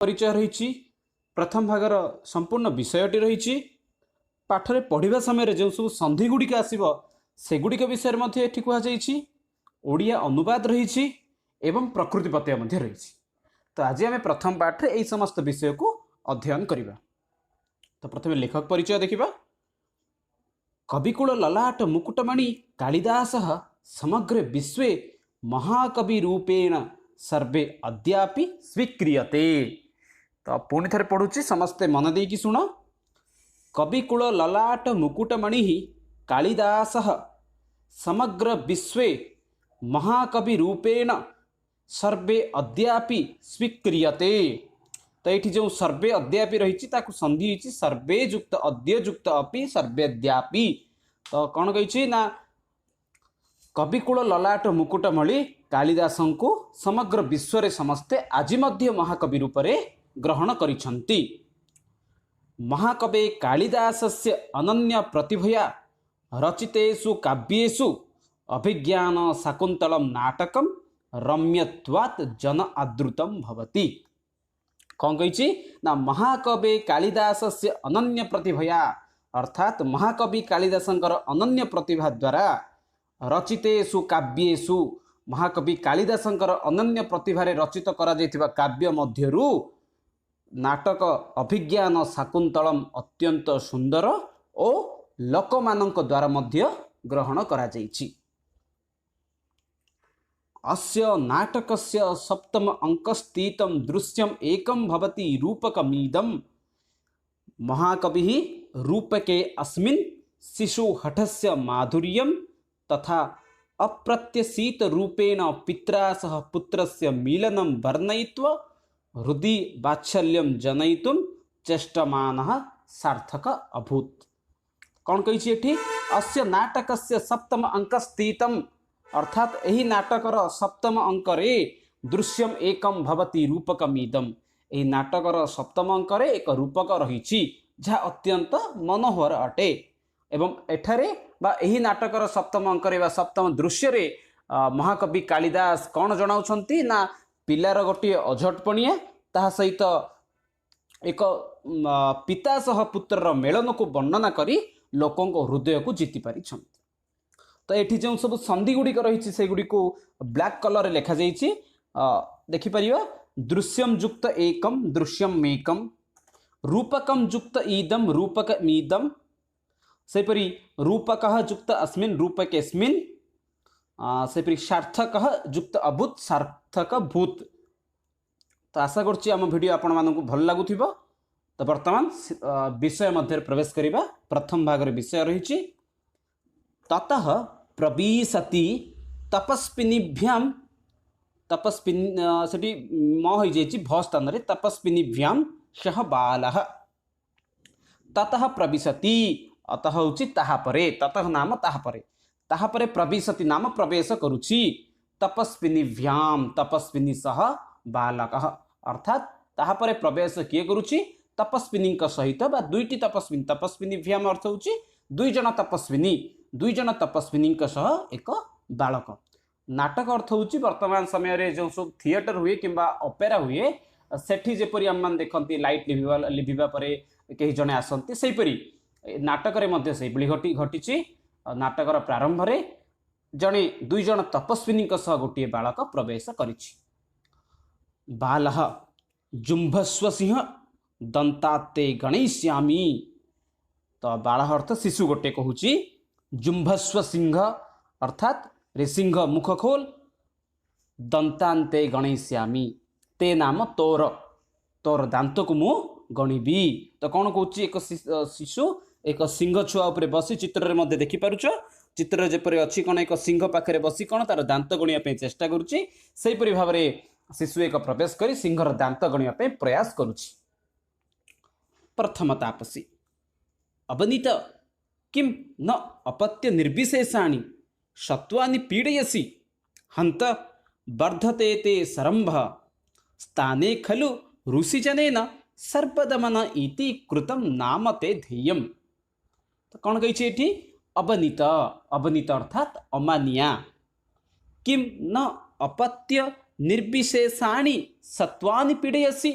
परिचय रही प्रथम भागर संपूर्ण विषयटी रही पाठरे पढ़ा समय जो सब संधि गुड़िक आसब सेगुड़िक विषय में ये कहुई ओडिया अनुवाद रही एवं प्रकृति प्रत्यय रही। तो आज आम प्रथम पाठ यही समस्त विषय को अध्ययन करवा। तो प्रथम लेखक परिचय देखा। कविकुल ललाट मुकुटमणि कालिदास समग्र विश्व महाकवि रूपेण सर्वे अद्यापि स्वीक्रियते। तो पुणी थे पढ़ुची समस्ते मन देकी शुण। कविकुल ललाट मुकुटमणि कालिदास समग्र विश्व महाकवि रूपेण सर्वे अद्यापि स्वीक्रियते। तो ये जो सर्वे अद्यापि रही संधि सर्वे युक्त अद्य युक्त अपि सर्वेद्यापि। तो कौन कही ना कविकुल ललाट मुकुटमणि कालिदास को समग्र विश्व रे समस्ते आज मध्य महाकवि रूप से ग्रहण करिछन्ति। महाकवि कालिदासस्य अनन्य प्रतिभया रचितेषु काव्येषु अभिज्ञान शाकुन्तलम नाटकम रम्यत्वात् जन आदृतम भवति। कौन कही ना महाकवि कालिदासस्य अनन्य प्रतिभया अर्थात महाकवि कालिदासंकर अनन्य प्रतिभा द्वारा रचितेषु काव्येषु महाकवि कालिदासंकर अनन्य प्रतिभा रचित करा जायथिबा काव्य मध्यरु नाटक अभिज्ञान शाकुन्तलम अत्यंत सुंदर और लोकमानंक द्वारा मध्य ग्रहण करा जायछि। अस्य नाटकस्य सप्तम अंकस्थितं दृश्यम एकम भवति रूपकमीदम। महाकविः रूपके अस्मिन् शिशुहठस्य माधुर्यं तथा अप्रत्याशित रूपेण पित्रा सह पुत्रस्य मिलनं वर्णयित्वा हृदि वात्सल्यं जनयितुं चेष्टमानः सार्थक अभूत्। कौन कही एठी अस्य नाटकस्य सप्तम अंकस्थितं अर्थात यही नाटकर सप्तम अंकरे दृश्यम एकम भवति रूपकमीदम। यही नाटकर सप्तम अंकरे एक रूपक रही जहाँ अत्यंत मनोहर अटे। एवं एठारे बा यही नाटकर सप्तम अंकरे बा सप्तम दृश्य रे महाकवि कालिदास कौन जनाउछंती ना पिलार गोटे अझटपणिया ता सहित एक पिता सह पुत्र मेलन को वर्णना करी लोकों हृदय को जीति पारि। तो ये जो सब संधि गुड़िक रही से गुड़ी को ब्लैक कलर लिखा जाइए देखिपर। दृश्यम युक्त एकम दृश्यम एकम रूपकम युक्त ईदम रूपकमीदम सेपरी रूपक युक्त अस्मिन् रूपकेस्मिन् सेपरी सार्थक युक्त अभूत सार्थक भूत। तो आशा करुच्ची आम वीडियो आपण मानक भल लगुथिबो। तो वर्तमान विषय मध्य प्रवेश करिबा। प्रथम भाग विषय रही ततः प्रविशति तपस्विनीभ्यां तपस्विनी सेठी म हो जाइछि भ स्थान रे तपस्विनीभ्यां सह बालः। ततः प्रविशति अतः होछि ताहा परे ततः नाम ताहा परे प्रविशति नाम प्रवेश करुछि तपस्विनीभ्यां तपस्विनी सह बालकः अर्थात ताहा परे प्रवेश किए करुछि तपस्विनी सहित बा दुईटी तपस्विनी तपस्विनीभ्याम अर्थ होछि दुई जन तपस्विनी सह एक बालक। नाटक अर्थ होछि वर्तमान समय रे जो सब थिएटर हुए किंबा ओपेरा हुए सेठी जेपरि हम देखंती लाइट लिभिबा परे कहीं जने आसंती सेहीपरि नाटक रे मध्य से घटी नाटकर प्रारंभ रे जने दुई जन तपस्विनी सह गोटे बालक प्रवेश करिछि। बालः जुम्भस्व सिंह दंताते गणेश्यामी। तो बालः अर्थ शिशु गोटे कहूची जुम्भस्व सिंह अर्थात रे सिंह मुख खोल दंतांते गणेश्यामी ते नाम तोर तोर दांत को मु गणिबी। तो कौन कौच एक शिशु एक सिंह छुआ उपरे बसी चित्र में देखि पारुछ चित्र जेपरि अछि कौन एक सिंह पाखे बसी कौन तार दांत गणिया पे चेष्टा करुछि सेहीपरि भाव में शिशु एक प्रवेश करी सिंहर दांत गणिया पे प्रयास करुछि। प्रथम तापसी अवनीत किम न अपत्य निर्विशेषाणि सत्वानि पीडयसि हंत वर्धते ते सरंभ स्थाने खलु ऋषिजनेन सर्पदमन इति कृतम नाम ते ध्येयम। तो कौन कही एठी अवनीत अवनीत अर्थात अमानिया किम न अपत्य निर्विशेषाणि सत्वानि पीडयसि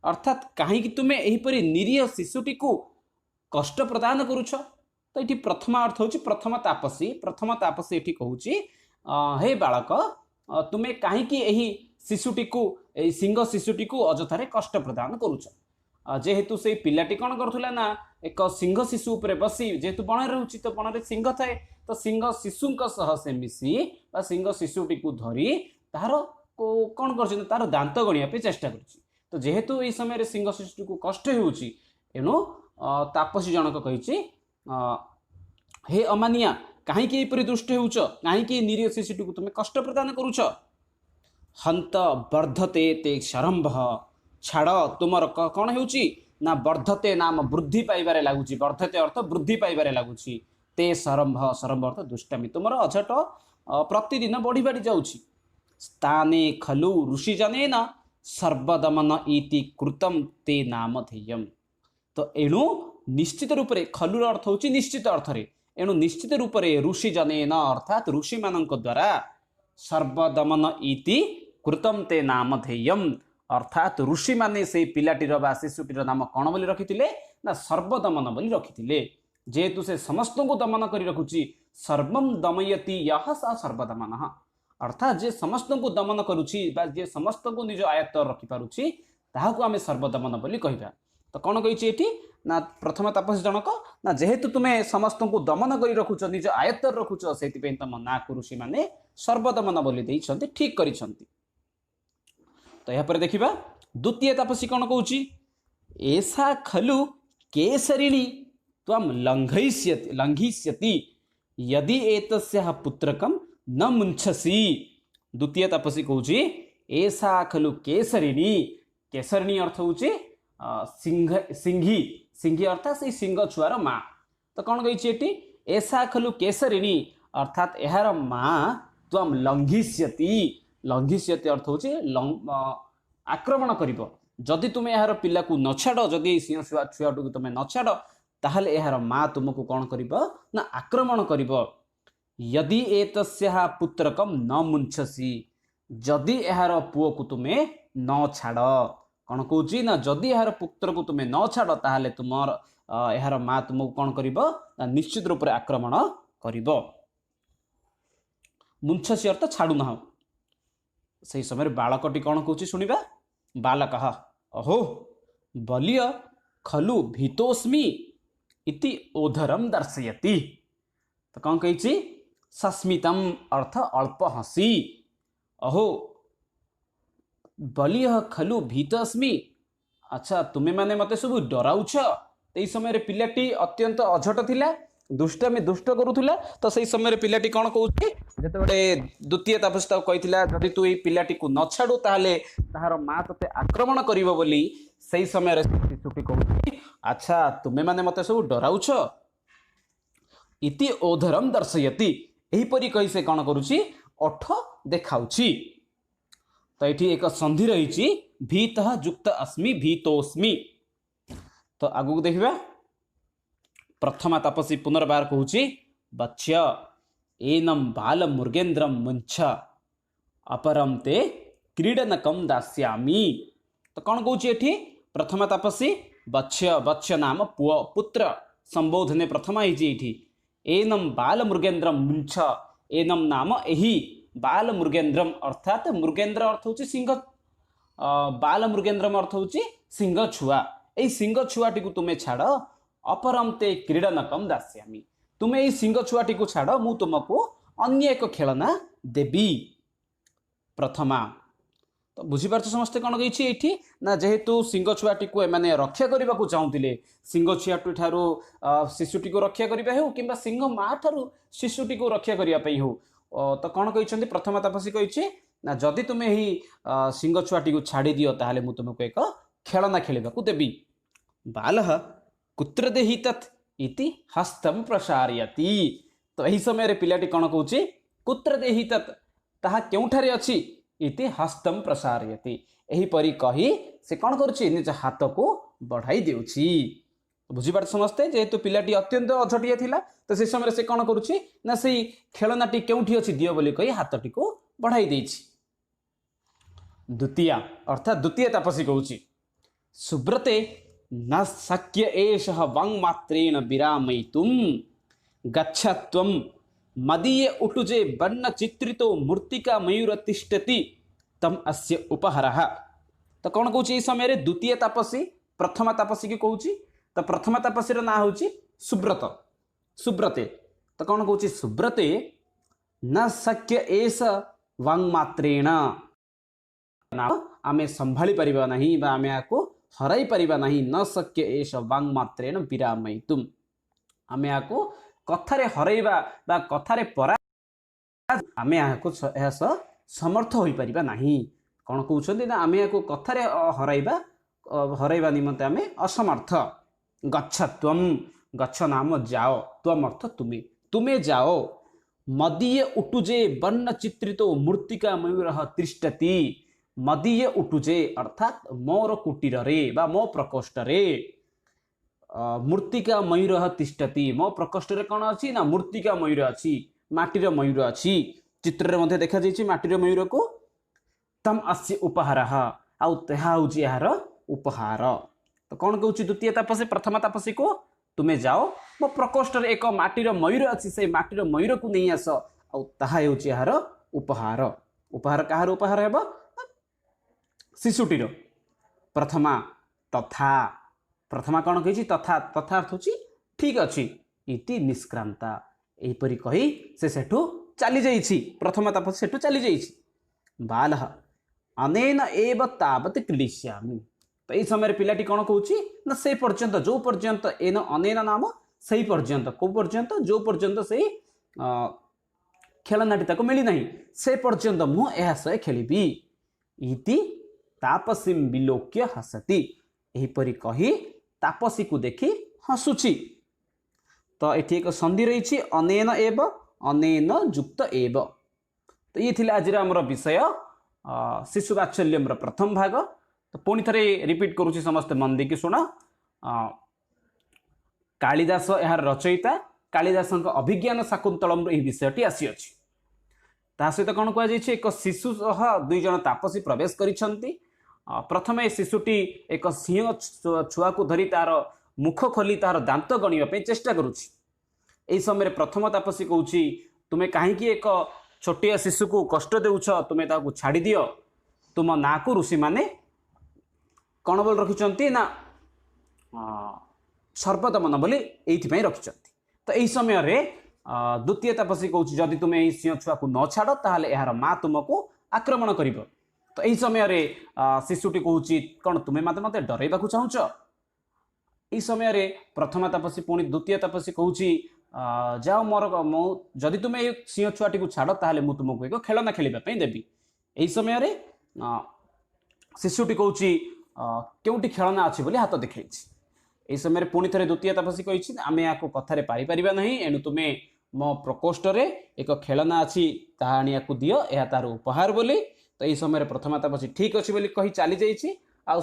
अर्थात कहीं तुमे एहीपरि निरीह शिशुटी को कष्ट प्रदान करुछ। तो ये प्रथम अर्थ हूँ प्रथम तापसी ये कहूँ हे बालक तुमे कहीं शिशुटी को सिंह शिशुटी को अजथारे कष्ट प्रदान करुछ। जेहेतु से पिलाटी कौन करुला ना एक सिंह शिशु उपरे बसी जेहेतु बण रोचे तो बण सिंह थाए तो सिंह शिशु सह से मिसी सिंह शिशुटी को धरी तार कौन कर तार दांत गणिया चेष्टा कर। तो जेहेतु ये समय सिंह शिशुटी को कष्ट होणु तापसी जनक कही हे अमानिया कहीं दुष्ट हो कहीं निरीह शिशुटी को तुम्हें कष्ट प्रदान करुच। हंत वर्धते ते शरंभ छाड़ तुमर कौन होउची ना वर्धते नाम वृद्धि पाइबारे लागुची वर्धते अर्थ वृद्धि पाइबारे लागुची ते शरंभ अर्थ दुष्टामी तुमर अझट प्रतिदिन बढ़ी बढ़ी जाउची। स्थाने खलु ऋषिजनेन सर्वदमन इति कृतम ते नाम ध्येयम। तो एणु निश्चित रूप से खलुर अर्थ होची निश्चित अर्थ रे एणु निश्चित रूप से ऋषिजनेन अर्थात ऋषि मानक द्वारा सर्वदमन इति कृतम ते नाम ध्येयम अर्थात ऋषि माने से पिलाटीर बा शिशुटीर नाम कौन बोली रखिथिले ना सर्वदमन बोली रखिथिले। जेहेतु से समस्त को दमन करी रखुची सर्वम दमयति यह सा सर्वदमन अर्थात जे समस्त को दमन करुची बा जे समस्त को निज आयत्त रखि पारुची ताहाको आमे सर्वदमन बोली कहिबा। तो कौन कही एठी ना प्रथम तापसी जनक ना जेहेतु तुम्हें समस्त को दमन करी रखुच निज आयत्त रखुच से तुम ना को ऋषि माने सर्वदमन बोली देइछन्ति ठीक करिछन्ति। तो यहाँ पर देखिबा द्वितीय तापसी कौन कहूची ऐसा खलु केसरिणी त्वं लंघिष्यति यदि एतस्याः पुत्रकं न मुंछसी। द्वितीय तापसी कहूची ऐसा खलु केसरिणी केसरिणी अर्थ होची सिंही अर्थात से सिंह छुआर माँ। तो कौन कही ऐसा खलु केसरिणी अर्थात यार माँ त्वं लंघिष्यति अर्थ होची आक्रमण करिबो जदि तुम यार पिला को न छाड़ जदि सिंह छुआ को तुम न छाड़ ताहले यार माँ तुमको कौन करिबो ना आक्रमण करिबो। यदि एतस्याः पुत्रकम न मुंछसी जदि यार पुओ को तुम्हें न छाड़ कौन कहूँ ना जदि यार पुत्र को तुम्हें न छाड़ ताहले तुमर यार माँ तुमको कौन करिबो ना निश्चित रूप से आक्रमण करिबो। मुंछसी अर्थ छाड़ू ना से समय बालकटी कौन कहूँ शुणा बालक अहो बलिय खलु भीतोस्मि इति ओधरम दर्शयति। तो कौन कही सस्मितम अर्थ अल्प हसी अहो बलिय खलु भीतोस्मि अच्छा तुम्हें माने मते सब डराउछ। तो समय पिलाटी अत्यंत अझट थिला दुष्टामी दुष्ट करुला। तो सही समय पिलाटी कौन कहूँ जिते द्वितीय तापसी कही जदि तू पिलाटी को न छाड़ू ताहले ताहार माँ तते आक्रमण करिवो बोली सही समय शिशुटी कहूँ अच्छा तुम्हें माने मते सब डराउछ इति ओधरम दर्शयति एहीपरि कही से कौन करुची ओठ देखाउची। तो ये एक संधि रही भीतः युक्त अस्मि भीतोस्मि। तो आगु देखिबा प्रथमा तापसी पुनर्बार कहूची बच्य एनम बाल मृगेन्द्रम मुंछ अपरम ते क्रीडनकम दास्यामि। तो कौन कहूँ एठी प्रथमा तापसी बच्य नाम पुओ पुत्र संबोधने प्रथमा ही एनम बाल मृगेन्द्रम मुंछ एनम नाम एही बाल मृगेन्द्रम अर्थात मृगेन्द्र अर्थ होची सिंह बाल मृगेन्द्रम अर्थ होची सिंह छुआ ए सिंह छुआटी को तुम्हें छाड़ अपरम ते क्रीडनकम दास्यामि तुम्हें ये सिंह छुआटी को छाड़ मु तुमको अन्य एक खेलना देवी प्रथमा। तो बुझीपार समस्ते कौन कही ये ना जेहेतु सिंह छुआटी को एमाने रक्षा करने को चाहूले सिंह छुआटी ठारू शिशुटी को रक्षा करने हो कि सिंह माँ ठारू शिशुटी को रक्षा करने हो। तो कौन कही प्रथम तापसी कही ना जदि तुम्हें ही सिंह छुआटी को छाड़ी दियो ताहले मु तुमको एक खेलना खेलने को देवी। बालः कुत्र देहि तत् इति हस्तम प्रसारयति। तो यही समय पिलाटी कौन कहूँ कुत्र देहि तत् ताहा केउठारे अछि इति हस्तम प्रसारयति एहीपरि कही से कौन करुछि निज हाथ को बढ़ाई देउछि। बुझीपार समस्ते जेहेतु पिलाटी अत्यंत अझटिया थिला तो से समय से कौन करुछि ना से खेलनाटी केउठी अछि दियो बोली कही हाथटी को बढ़ाई देछि। द्वितीय अर्थात द्वितीय तापसी कहूछि सुब्रते न शक्य एषः वाङ्मात्रेण विरामयितुं गच्छत्वं मदीय उटुजे वर्णचित्रितो मूर्तिका मयूर तिष्ठति तम अस्य उपहारः। तो कौन कौच ये समय द्वितीय तापसी प्रथम तापसी की कौच तो प्रथम तापसी ना हूँ सुब्रत सुब्रते तो कौन कौच सुब्रते न शक्य एष वाङ्मात्रेण आमे संभाली परिबा नहीं बा आमे आको हराई परिबा नहीं न शक्य एष वाङ्मात्रेण विरामयितुं आमे आको कथारे हराइबा बा कथारे परा आमे आको एस समर्थ होई परिबा नहीं कौन कहते ना आमे आको कथारे हराइबा निमंते आमे असमर्थ। गच्छत्वम गच्छ नाम जाओ त्वम अर्थ तुम्हें तुम्हें जाओ मदीय उटुजे वर्ण चित्रितो मूर्तिका मयूर तिष्ठति मदीय उटुजे अर्थात मोर कुटीर रे बा मो प्रकोष्ठ रे मूर्तिका मयूर तिष्ठति मो प्रकोष्ठ रे कौन अच्छी ना मूर्तिका मयूर अच्छी माटीर मयूर अच्छी चित्र रे मध्य देखा जाइछि माटीर मयूर को तम अस्य उपहार आउ तेहा हूँ यार उपहार। तो कौन कहूँ द्वितीय तापसी प्रथम तापसी को तुम्हें जाओ मो प्रकोष्ठ रे एक माटीर मयूर अच्छी से माटीर मयूर को नहीं आस आउ ताहा हूँ यार उपहार। उपहार कहार उपहार हेब शिशुटीर प्रथमा तथा प्रथमा कौन कही तथा तथा अर्थ हूँ ठीक अच्छी इति निष्क्रांता एहीपरि कही से सेठू चली जाइछि प्रथम तापसी सेठू चली जाइछि। बालः अनेन एव तावत् क्रीडिष्यामि तो यही समय पिलाटी कौन कहूँ ना से पर्यंत जो पर्यंत एन अनेन नाम से पर्यंत कौ पर्यंत जो पर्यंत से खेलनाटी ताको मिली नहीं से पर्यंत मु एहा सह खेलिबी इति तापसी विलोक्य हसति एहीपरि कही तापसी को देखि हसुछि। तो ये एक संधि रही अनेन एव अनेन युक्त एव। तो ये थिला आज आमर विषय शिशु वात्सल्यम प्रथम भाग। तो पुणी थे रिपीट करुच्ची समस्ते मन देकी शुण कालिदास यार रचयिता कालिदास अभिज्ञान शाकुंतलम यह विषयटी आसी अछि ता सहित कौन कहुई एक शिशु सह दुई जन तापसी प्रवेश करिसेंती। प्रथमे शिशुटी एक सिंह छुआ को धरी तार मुख खोली तार दांत गणिबा चेष्टा करुछि। एही समय प्रथम तापसी कहूँ तुम्हें कहीं एक छोटिया शिशु को कष्ट देउछ तुम्हें ताकू छाड़ी दियो तुम ना को ऋषि माने कौन बोल रखिंट ना सर्वदमन बोली ये रखिंट। तो यही समय द्वितीय तापसी कहूँ जदि तुम्हें यही सिंह छुआ को न छाड़ ताहले यार माँ तुमको आक्रमण कर। तो यही समय शिशुटी कहूँ कौन तुम्हें मत मत डरैबा चाहूच। यही समय प्रथम तापसी पुणी द्वितीय तापसी कहूँ जाओ मोर मो जदि तुम्हें ये सिंह छुआटी को छाड़ ताहले मु तुमको एक खेलना खेलना देवी। यही समय शिशुटी कहूँ क्योंटी खेलना अच्छी बोली हाथ देखी। यही समय पुणी थे द्वितीय तापसी कही आम या कथार पारिपर ना एणु तुम्हें मो प्रकोष्ठ रे एक खेलना अच्छी ताहा आनिया को दियो यह तार उपहार बोली। तो यही समय प्रथम तापसी ठीक अच्छी बोली कही चली जाइए आ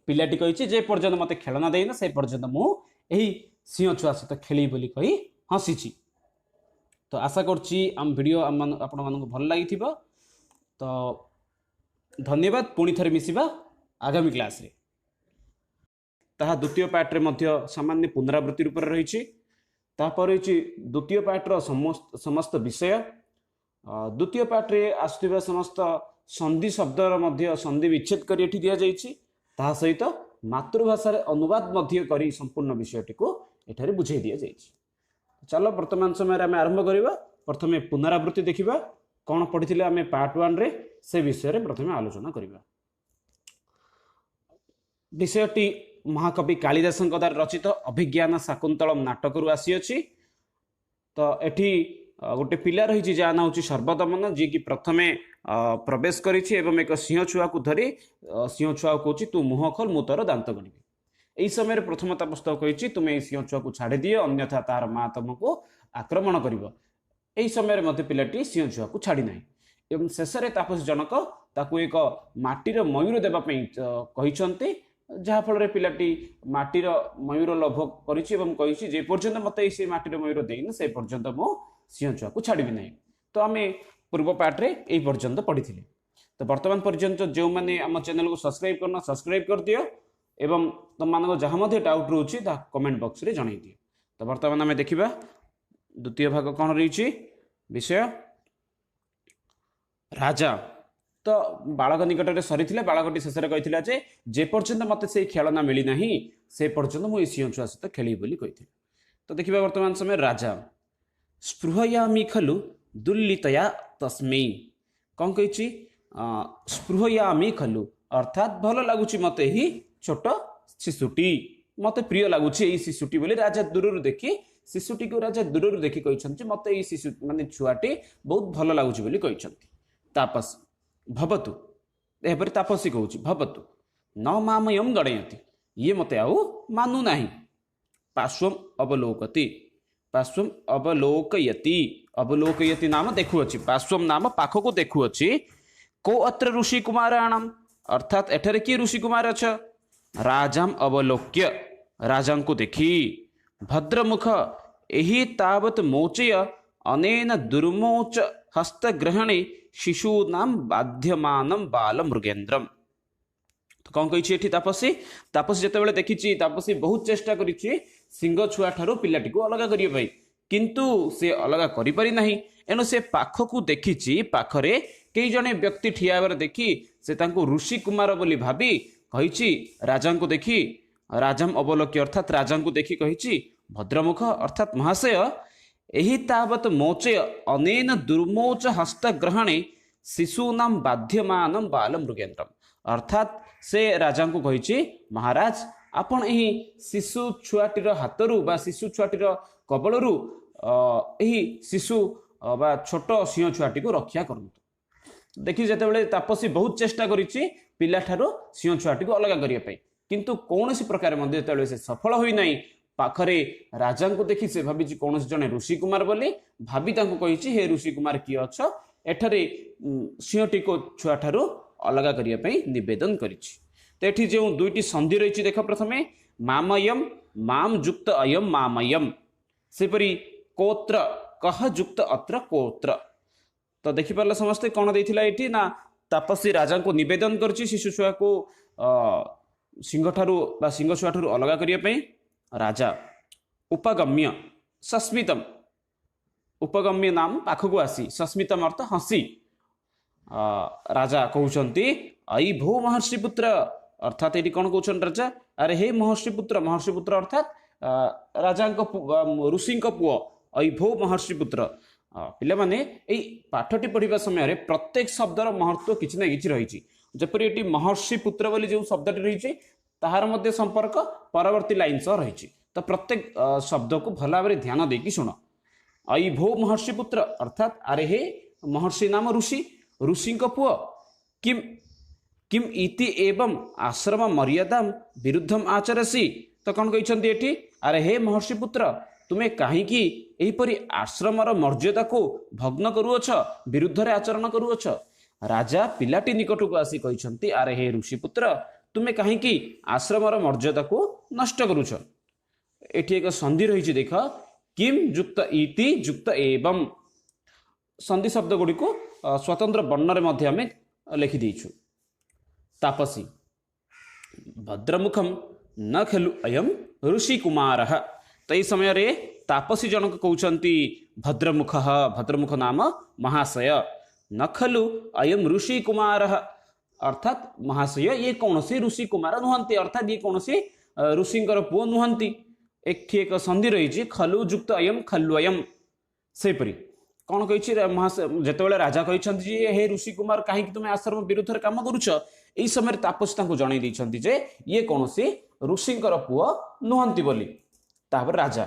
पिलाटी कही जे पर्यंत मत खेलना देना से पर्यंत मुझे सिंह छुआ सहित खेली बोली कही हसी। तो आशा करछि आम वीडियो आपण मानक भल लगी। तो धन्यवाद पुणी थे मिसिबा आगामी क्लास रे। ताहा द्वितीय पार्ट रे मध्य सामान्य पुनरावृत्ति रूप रही तापर रही द्वितीय पार्ट रो समस्त विषय। द्वितीय पार्ट रे आसुथिबा समस्त संधि शब्दर मध्य संधि विच्छेद कर एठी दिया जाइछि ताहा सहित मातृभाषा रे अनुवाद मध्य करी संपूर्ण विषयटी को एठारे बुझाई दिया जाइछि। चलो वर्तमान समय आम आरंभ करवा। प्रथमे पुनरावृत्ति देखिबा कौन पढ़ी आम पार्ट 1 रे से विषय रे प्रथमे आलोचना करवा। विषयटी महाकवि कालिदास द्वारा रचित अभिज्ञान शाकुंतलम नाटक रु आसी अछि। तो एठी गोटे पिला रही जहाँ ना हूँ सर्वदमन जी की प्रथमे प्रवेश करिछि एवं एक सिंह छुआ को धरी सिंह छुआ को कहूँ तू मुह खोल मु तोर दांत गणिबी। यही समय प्रथम तापस कही तुम्हें सिंह छुआ को छाड़ी दियो अन्यथा तार माँ तुमको आक्रमण कर। यही समय मध्य पिलाटी सिंह छुआ को छाड़ी ना एवं शेष में तापस जनक ताकू एक माटीर मयूर देवाई कहते जहाँफल पिलाटी माटीर मयूर लोभ करी जे पर्यंत मत से माटीर मयूर देना से पर्यंत मो सिंह छुआ को छाड़ी ना। तो आम पूर्व पार्ट रे यही पर्यंत पढ़ी। तो वर्तमान पर्यंत जो मैंने आम चैनल को सब्सक्राइब करना सब्सक्राइब कर दियो एवं तुम मान जहाँ मध्य डाउट रोचे कमेंट बॉक्स रे जणाई दियो। तो वर्तमान आम देखा द्वितीय भाग कौन रही विषय राजा। तो बालक निकट में सरी बालकटी शेष में कही जेपर्यंत मत से खेलना मिलना से पर्यंत मुझे सिंह छुआ सहित खेली कही। तो देखिए वर्तमान समय राजा स्पृहयामी खलु दुर्लितया तस्मै कौन कही स्पृहयामी खलु अर्थात भल लगुच मत ही छोट शिशुटी मत प्रिय लगुच शिशुटी बोली राजा दूर देखी शिशुटी को राजा दूर देखी कहते मत शिशु माने छुआटी बहुत भल लगुच बोली कहते। तापस भवतु एपरी तापसी कहूँ भवतु न मामयम गणयति ये मत आउ मानु नाही। पार्श्वम अवलोकति पार्श्वम अवलोकयति अवलोकयति नाम देखुअछि पार्श्वम नाम पाख को देखुअछि को अत्र ऋषि कुमाराणाम अर्थात एठरे की ऋषि कुमार अछ राजाम अवलोक्य राजा को देखी भद्रमुख एहि तावत मोचय अनेन दुर्मोच हस्तग्रहणे शिशूनाम बाध्यमानम बाल मृगेन्द्रम। तो कौन कही तापसी तापसी जिते देखी तापसी बहुत चेष्टा करिछि सिंह छुआ ठारू पिलाटी को अलग करने किंतु से अलग करि नाही एणु से पाख को देखी पाखरे कई जने व्यक्ति ठिया देखी से तांको ऋषि कुमार बोली भाभी कही राजा को देखी राजाम अवलोक्य अर्थात राजा को देखी कही भद्रमुख अर्थात महाशय एहि तावत मोचे अनेन दुर्मोच हस्तग्रहणे शिशूनाम बाध्यमानम बाल मृगेन्द्रम अर्थात से राजा को कही महाराज आपण एही शिशु छुआटीर हाथरू बा शिशु छुआटीर कबलरू एही शिशु बा छोट सिंह छुआटी को रक्षा करंतु। देखि जेतेबेले तापसी बहुत चेष्टा करिछि पिला ठारो सिंह छुआटी को अलग करिया पई किंतु कौनसी प्रकार मध्य जेतेबेले से सफल होई नाही पाखरे राजा को देखि से भाभी कौन जने ऋषि कुमार बोली भाभी तांको कही हे ऋषि कुमार किए अछ एठरे सिंहटी को छुआ ठारू अलग करिया पई निवेदन करिछि। तो एठी जो दुईटी संधि रही देख प्रथमे मामयम माम जुक्त अयम मामयम सेपरी कोत्र कह जुक्त अत्र कोत्र। तो देखिपार समस्ते कौन देथिला एठी ना तापसी राजा को निवेदन करछि शिशु छुआ को सिंह ठारू बा सिंह छुआ ठारू अलग करिया पई राजा उपगम्य सस्मितम उपगम्य नाम पाखक आसी सस्मितम अर्थ हसी राजा कहते आई भो महर्षि पुत्र अर्थात ये कौन कहते राजा अरे हे महर्षि पुत्र अर्थात राजा ऋषि पुओ आई भो महर्षि पुत्र पिला माने एई पाठटी पढ़िबा समय प्रत्येक शब्दर महत्व किछि ना किछि रही जपरि एटी महर्षि पुत्र बोली जो शब्दटी रही ताहार मध्य संपर्क परवर्ती लाइन सह रही। तो प्रत्येक शब्द को भल भाव ध्यान देकी शुण आई भो महर्षि पुत्र अर्थात अरे हे महर्षि नाम ऋषि ऋषि पुओ किम किम इति एवं आश्रम मर्यादा विरुद्धम आचरसी। तो कौन कहते अरे हे महर्षि पुत्र तुम्हें कहीं एहीपरि आश्रमर मर्यादा को भग्न करुअछ विरुद्ध रे आचरण करुअछ। राजा पिलाटी निकट को आसी कहते अरे हे ऋषि पुत्र तुम्हें कहीं आश्रमर मर्यादा को नष्ट करुछ। एठी एक संधि रही देख किम जुक्त इति जुक्त एवं संधि शब्द गुड़ी को स्वतंत्र वर्ण मध्य आम लिखि देइछु। तापसी भद्रमुखम न खलु अयम ऋषि कुमार। तो यह समय रे तापसी जनक कहउछंती भद्रमुख भद्रमुख नाम महाशय न खलु अयम ऋषि कुमार अर्थात महाशय ये कौन से ऋषि कुमार नुहंती अर्थात ये कौन से ऋषिंकर पुओ नुहंती। एक संधि रही खलु जुक्त अयम खल्वयम सेपरी कौन कही जितेबाला राजा कहते हे ऋषि कुमार कहीं तुम्हें आश्रम विरुद्ध काम करुच यही समय तापसी जन जे ये कौन से ऋषिंकर पुओ नुहंती बोली। तापर राजा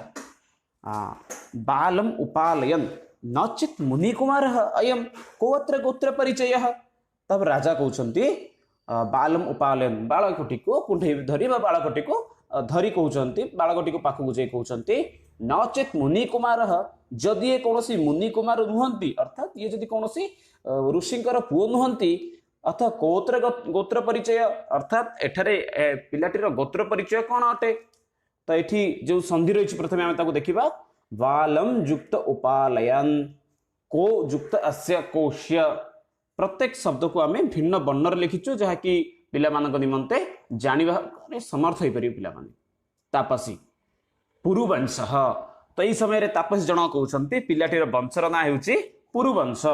बालम उपालयन नचित मुनि कुमार अयम कोत्र गोत्र परिचय। तब राजा कहते बालम उपालयन बालकटी को कुंठे धरी बालकटी को धरी कहते बालकटी को पाखक जाए कहते नचेत मुनि कुमार जदि ये कौन मुनि कुमार नुहंती अर्थात ये जदि कौन ऋषिंकर पुओ नुहंती अथवा कोत्र गोत्र परिचय अर्थात एठारे पिलाटीर गोत्र परिचय कौन अटे। तो ये जो संधि रही प्रथम आम देखा बालम जुक्त उपालयन को जुक्त अस्य कोश्य प्रत्येक शब्द को आम भिन्न वर्णर लिखिचु जहाँकि पिलाମାନଙ୍କ निमंते जानिबारे समर्थ हो पारे पिला माने। तापसी पुरुवंश तो यही समय तापसी जन कहते पिलाटीर वंशर ना होउची पुरुवंश।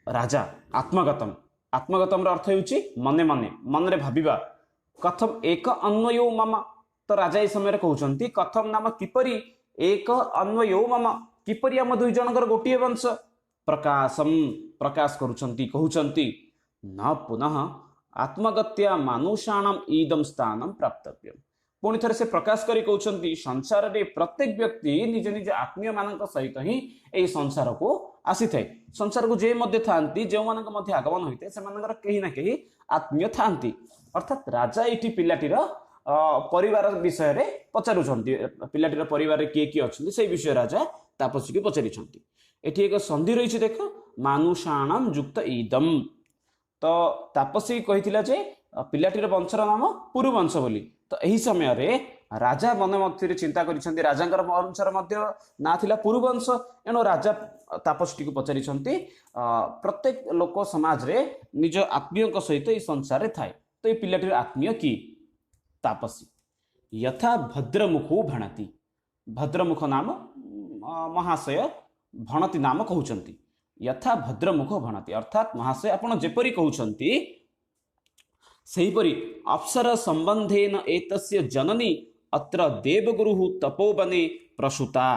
राजा आत्मगतम आत्मगतम अर्थ होउची मने मने मन रे भाबिबा। कथम एक अन्वयो मम तो राजा ये समय कहते कथम नाम किपरि एक अन्वयो मम किपरि आम दुई जनकर गोटे वंश। प्रकाशम प्रकाश करुछंती कहउछंती न पुनः आत्मगत्या मानुषाणाम ईदम स्थानम प्राप्तव्यम। पुणी थे से प्रकाश करी कहउछंती संसार रे प्रत्येक व्यक्ति निज निज आत्मीय मानक सहित ही एई संसार को आसी थाए। संसार को जे मध्य थांती जो मानक मध्य आगमन होइते से मानकर केही ना केही आत्मीय थांती। अर्थात राजा एठी पिलाटीर परिवार विषय रे पचारुछंती पिलाटीर परिवार किए किए अछंती से विषय राजा तापसी को पचारिछंती। एठी एक संधि रही देख मानुषाणाम युक्त ईदम तो तापसी कही जे पिलाटीर वंशर नाम पुरुवंश बोली। तो यही समय रे राजा मन मध्य चिंता करिसेंती राजांकर वंशर मध्य ना थिला पुरुवंश। एणु राजा तापसी को पचारिछंती प्रत्येक लोक समाज रे निज आत्मीय सहित ये संसार रे थाए तो ये पिलाटीर आत्मीय की तापसी। यथा भद्रमुखो भणति भद्रमुख नाम महाशय भणति नाम कहउचंती। यथा भद्रमुख भणति अर्थात महाशय आपण जेपरि कहउचंती सेहीपरि अप्सर संबंधेन एतस्य जननी अत्र देवगुरु तपोवने प्रसूता।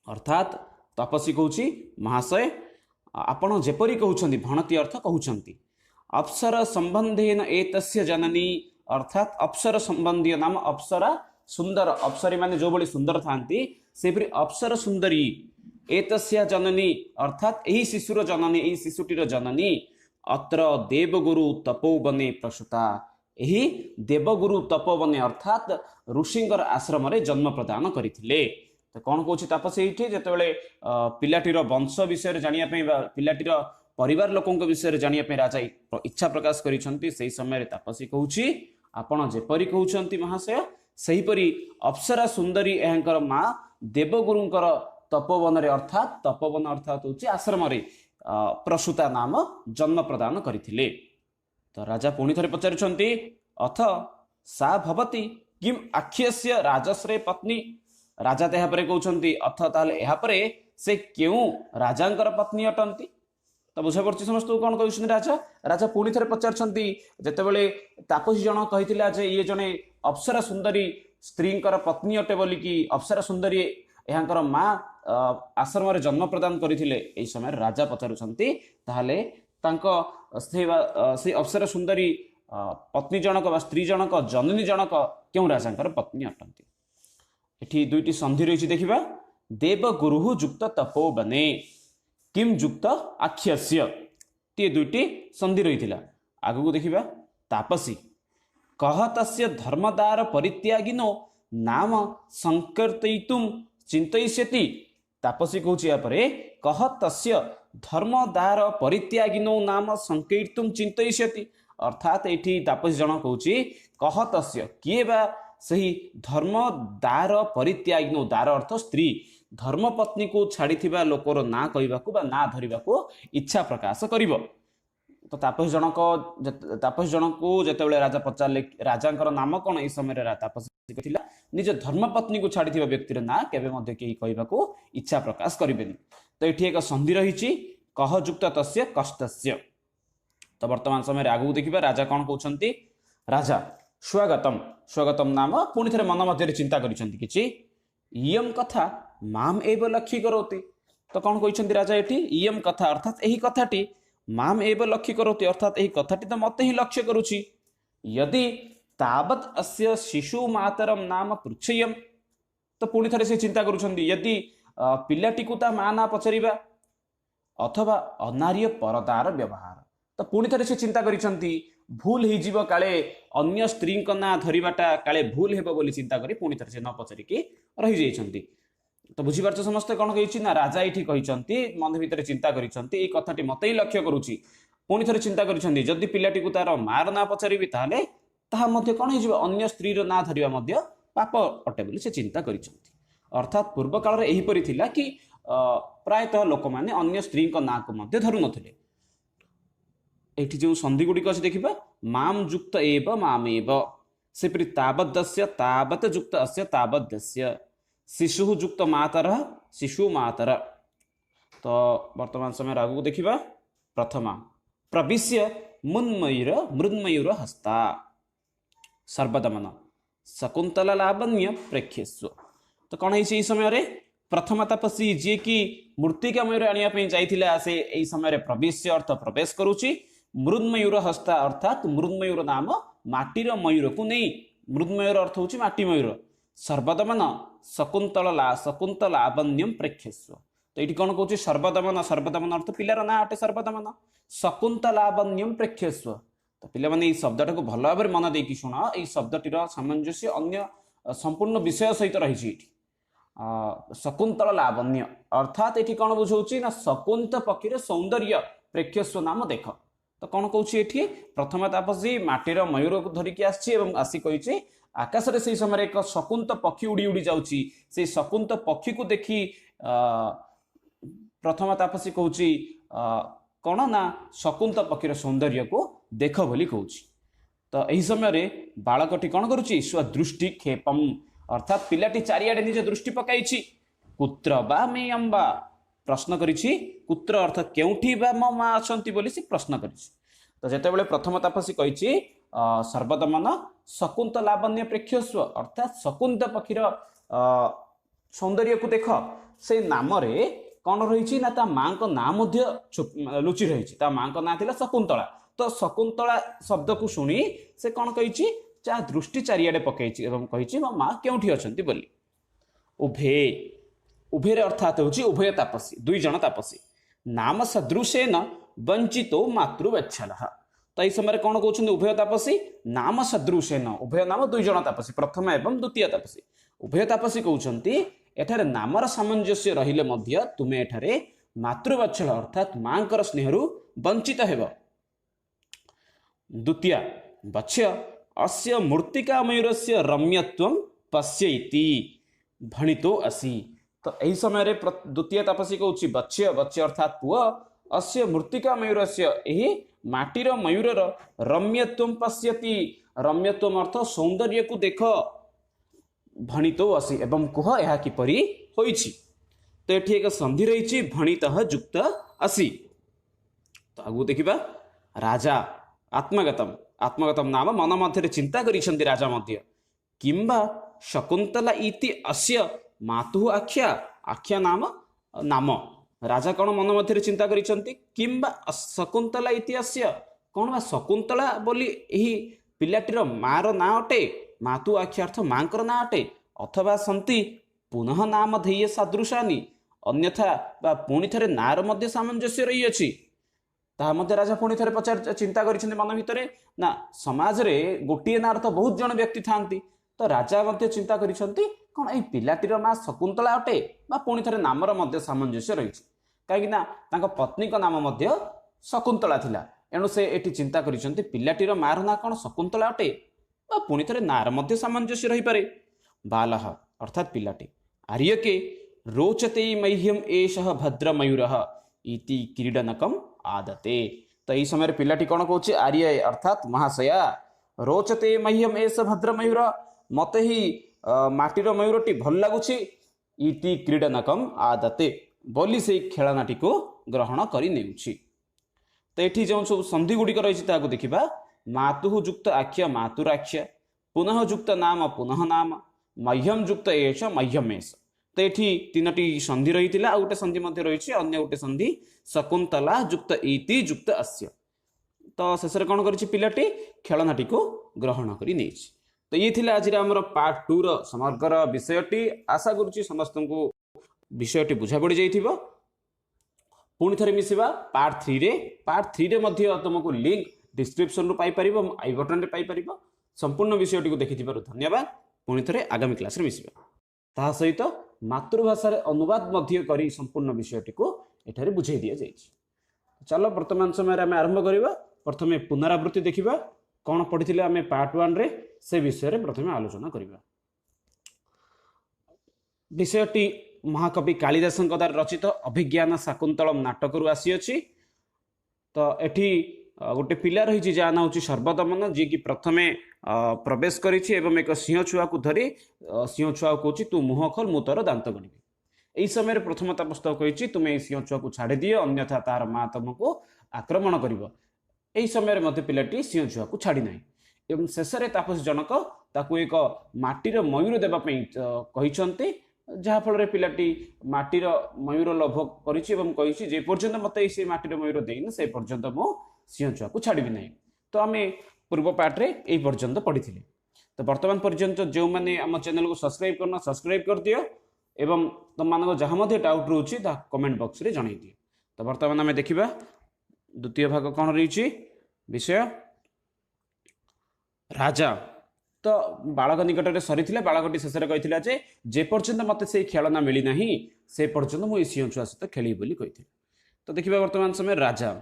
अर्थात तपसी कहउची महाशय आपण जेपरि कहउचंती भणति अर्थ कहउचंती अप्सर संबंधेन एतस्य जननी अर्थात अप्सर संबंधी नाम अप्सरा सुंदर अप्सरी माने जो बड़ी सुंदर थांती सेपरि अप्सर सुंदरी एतस्य जननी अर्थात यही शिशुर जननी यही शिशुटीर जननी अत्र देवगुरु तपोवने प्रसूता यही देवगुरु तपोवने अर्थात ऋषिंकर आश्रम रे जन्म प्रदान करथिले। तो कौन कहूँ तापसी ये जिते पिलाटीर वंश विषय जानिया पिलाटीर परिवार लोकों विषय जानिया राजा इच्छा प्रकाश करिसेंती से समय तापसी कहूँ आपण जेपरि कहउछंती महाशय सेहीपरि अप्सरा सुंदरी एहंकर माँ देवगुरुंकर तपोवन रे अर्थात तपोवन अर्थात होची आश्रम रे प्रसूता नाम जन्म प्रदान करथिले। तो राजा पुणी थे पचारुछंती अथ सा भवति किम आख्यस्य राजश्रे पत्नी। राजा तेहा परे कहउछंती अथ ताले एहा परे से केउ राजांकर पत्नी अटंती। तो बुझा पड़छ समस्त कौन कहउछंती राजा राजा पुणी थे पचारुछंती जेतेबेले तापसी जन कहिथिला जे ये जने अप्सरा सुंदरी स्त्रींकर पत्नी अटे बोली कि अप्सरा सुंदरी एहांकर माँ आश्रम रे जन्म प्रदान करथिले। एई समय राजा पचारुछंती ताहाले तांको से अप्सरा सुंदरी पत्नी जनक बा स्त्री जनक जननी जनक केउ राजांकर पत्नी अटंती। एठी दुईटी संधि रही देखिबा देवगुरु युक्त तपोवने किम युक्त आख्यस्य ती दुईटी संधि रही। आगु को देखिबा तापसी कह तस्य धर्मदार परित्यागिनो नाम संकीर्तयितुम चिंतयिष्यति। तापसी कहूँ यापरे कह तस्य धर्मदार परित्यागिनो नाम संकीर्तुम चिंतयिष्यति अर्थात एठी तापसी जन कहूँ कह तस्य किए बा सही धर्मदार परित्यागिनो दार अर्थ स्त्री धर्मपत्नी को छाड़ी लोकर ना कहवाकू बा ना धरिबाकू इच्छा प्रकाश करिवो। तो तापसी जन को जितेबाला राजा पचारे राजा नाम कौन ये समय तापसी कहला निज धर्मपत्नी को छाड़ी व्यक्तिर ना केवे कहवाकू इच्छा प्रकाश करें। तो ये एक संधि रही कह युक्त तस्य कष्टस्य। तो वर्तमान समय आगू देखिबा राजा कौन कहते राजा स्वागतम स्वागतम नाम पुणी थे मन मध्य चिंता करिसेंती किछि इयम कथा माम एव लक्ष्य करोति। तो कौन कहते राजा ये इयम कथा अर्थात यही कथाटी माम एव लक्ष्य करोति अर्थात यही कथाटी तो मते ही लक्ष्य करुछि। यदि तावत अस्य शिशु मातरम नाम पृच्छयम तो पुणी थे से चिंता करुछंती यदि पिलाटी को ता मां ना पचारिबा अथवा अनार्य परदार व्यवहार तो पुणी थे से चिंता करिछंती भूल हो काले अन्य स्त्री ना धरवाटा काले भूल हेबो बोली चिंता करी पुणी थे से न पचारिकी रही जाइछंती। तो बुझीपार समस्ते कौन कही ना राजा ये कहते मन भितर चिंता करी कथाटी मत ही लक्ष्य करुच्ची पुणी थे चिंता करी जदि पिलाटी को तार मार ना पचारि ताहले ताहा मध्य कौन हो अन्य स्त्री ना धरिबा मध्य पाप अटे बोली से चिंता करी। अर्थात पूर्व काल एहीपरि थिला कि प्रायतः लोक मैंने अन्य स्त्री ना को मध्य धरु नथिले। एठी जो संधि गुड़िक अच्छे देखा माम जुक्त एव मामेव सेपरि तावद्दस्य तावत् जुक्त अस्य तावद्दस्य शिशु जुक्त मातर शिशु मातर। तो वर्तमान समय आगू देखा प्रथमा प्रविश्य मुन्मयूर मृन्मयूर हस्ता सर्वदमन शकुंतला लावण्य प्रेक्षस्व। तो कौन है समय प्रथम तपस्वी जी की मूर्तिका मयूर आने जाइथिला से एई समय प्रवेश अर्थ प्रवेश करुची। मृन्मयूर हस्ता अर्थात मृन्मयूर नाम माटीर मयूर को नहीं, मृन्मयूर अर्थ होची माटी मयूर। सर्वदमन शकुंतला शकुंतलावण्यम प्रेक्षस्व। तो ये कौन कौन सर्वदमन सर्वदमन अर्थ पिलार ना अटे सर्वदमन शकुंतलावण्यम प्रेक्षस्व। तो पिला माने शब्दटा को भल भाव मन देकी शुण ये शब्दटीर सामंजस्य अन्य संपूर्ण विषय सहित रही। शकुंतल लावण्य अर्थात ये कौन बुझाऊँ ना शकुंत पक्षी सौंदर्य प्रेक्षस्व नाम देख। तो कौन कौन ये प्रथम तापसी माटीर मयूर को धरिकी आसी कही आकाश से समय एक शकुंत पक्षी उड़ी उड़ी जाऊँगी से शकुंत पक्षी को देखी प्रथम तापसी कहूँ कौन ना शकुंत पक्षीर सौंदर्य को देख बोली कहूँ। तो यही समय बालकटी कौन करुच्ची स्वदृष्टि क्षेपम अर्थात पिलाटी चारिआडे निज दृष्टि पकाई कुत्र बा मे अम्बा प्रश्न करिछि कुत्र अर्थ केउठी बा मो माँ अछंती बोली से प्रश्न करिछि। तो जेतेबेले प्रथम तापसी कहिछि सर्वदमन शकुंत लावण्य प्रेक्षस्व अर्थात शकुंत पक्षीर सौंदर्य को देख से नाम रे कौन रही ना ता माँ को ना लुचि रही। ता माँ को ना थिला शकुंतला। तो शकुंतला शब्द को शुणी से कौन कही दृष्टि चारिआडे पकई कही मो माँ केउठी अछंती बोली। उभे उभेर अर्थात होची उभय तापसी दुई जन तापसी नाम सदृशेन वंचितो मातृवत्सल। तो यही समय कौन कहते उभय तापसी नाम सदृशेन उभय नाम दुई जन तापसी प्रथम एवं द्वितीय तापसी उभय तापसी कहते एठारे नामर सामंजस्य रहिले मध्य तुमे एठारे मातृवत्सल अर्थात मांकर स्नेहरु वंचित हेब। द्वितीय वत्स्य अस्य मूर्तिका मयूरस्य रम्यत्वं पश्यैति भणितो असि। तो यही समय द्वितीय तापसी कहूँ वत्स्य वत्स्य अर्थात पुआ अस्य मूर्तिका मयूरस्य यही माटीर मयूरर रम्यत्वं पश्यति रम्यत्वम अर्थ सौंदर्य को देख भणितो असि एवं कुह यह किपरि होइछि। तो ये एक संधि रही भणितः जुक्त असि। तो आगु देखिबा राजा आत्मगतम आत्मगतम नाम मन मध्य चिंता करिसेंति राजा मध्य किंबा शकुंतला इति अस्य मातु आख्या आख्या नाम नाम राजा कौन मन मध्य चिंता करिसेंति किंबा शकुंतला इति अस्य कौन बा शकुंतला बोली यही पिलाटीर मार ना अटे मातु आख्या अर्थ मांकर ना अटे अथवा सन्ति पुनः नाम धेय सदृशानि अन्यथा बा पुणी थे नार मध्य सामंजस्य रही अछि। ता मध्य राजा पुणी थे पचार चिंता करिसेंति मन भितर ना समाज रे गोटिए नार तो बहुत जन व्यक्ति थांती। तो राजा मध्य चिंता करिसेंति कौन एई पिलाटीर माँ शकुंतला अटे बा पुणी थे नामर मध्य सामंजस्य रही कहीं तांको पत्नी का नाम मध्य शकुंतला थिला एणु से एटी चिंता करिसेंति पिलाटीर मार ना कौन शकुंतला अटे बा पुणी थे नार मध्य सामंजस्य रही पारे। बालः अर्थात पिलाटी आर्यके रोचते मह्यम एषः भद्रमयूरः इति क्रीडनकम आदते। तो यही समय पिलाटी कौन कहूँ आर्य अर्थात महाशया रोचते मह्यम एष भद्रमयूर मते ही माटीर मयूरटी भल लगुच इति क्रीडनकम आदते बोली से खेलनाटी को ग्रहण करि नेउछि। तो ये जो सब संधि गुड़िक रही देखा मातु जुक्त आख्य मातुराख्य पुनः जुक्त नाम पुनः नाम मह्यम जुक्त एष मह्यमेश। तो ये तीनोटी संधि रही आ गोटे संधि मध्य रही अन्य गोटे संधि शकुंतला जुक्त इति जुक्त अस्य। तो शेष कौन कर पिलाटी खेलनाटी को ग्रहण कर नहीं। तो ये थिला आज आमर पार्ट 2 समग्र विषयटी आशा करुच्ची समस्त को विषयटी बुझा पड़ जाइथिबो। पुणी थे मिसिबा पार्ट 3 रे। पार्ट 3 रे मध्य तुमको लिंक डिस्क्रिप्शन रु पाई परिबो आई बटन रे पाई परिबो। संपूर्ण विषयटी को देखिथिबारु धन्यवाद। पुणी थे आगामी क्लास रे मिसिबा ता सहित मातृभाषा रे अनुवाद मध्य करी संपूर्ण विषयटी को एठारे बुझाई दिया जाइछि। चलो वर्तमान समय आम आरंभ करवा। प्रथमे पुनरावृत्ति देखिबा कौन पढ़ी आम पार्ट 1 रे से विषय रे प्रथमे आलोचना करवा। विषयटी महाकवि कालिदासଙ୍କ द्वारा रचित अभिज्ञान शाकुंतलम नाटकरू आसीअछि। तो एठी गोटे पिला रही जहाँ ना हूँ सर्वदमन जी की प्रथमे प्रवेश करी एक सिंह छुआ को धरी सिंह छुआ को कहूँ तू मुह खोल मु तोर दांत गणिबी। यही समय प्रथम तापस कही तुम्हें सिंह छुआ को छाड़ी दिए अन्यथा तार माँ तुमको आक्रमण कर। यही समय पिलाटी सिंह छुआ को छाड़ी ना एवं शेष में तापस जनक ताकू एक माटीर मयूर देवाई कहते जहाँफल पिलाटी माटीर मयूर लोभ करपर्यंत मत से माटीर मयूर देना से पर्यंत मो सिंह छुआ को छाड़ी ना। तो आम पूर्व पार्टे यही पर्यंत पढ़ी। तो वर्तमान पर्यंत जो मैंने आम चैनल को सब्सक्राइब करना सब्सक्राइब कर दियो एवं तुम मान जहाँ डाउट रोचे कमेंट बॉक्स रे जन दिए। तो वर्तमान आम देखा द्वितीय भाग कौन रही विषय राजा। तो बालक निकट में सरी बालकटी शेष में कही जेपर्यंत मत से खेलना मिलना से पर्यंत मुझे सिंह छुआ सहित खेली कही। तो देखिए वर्तमान समय राजा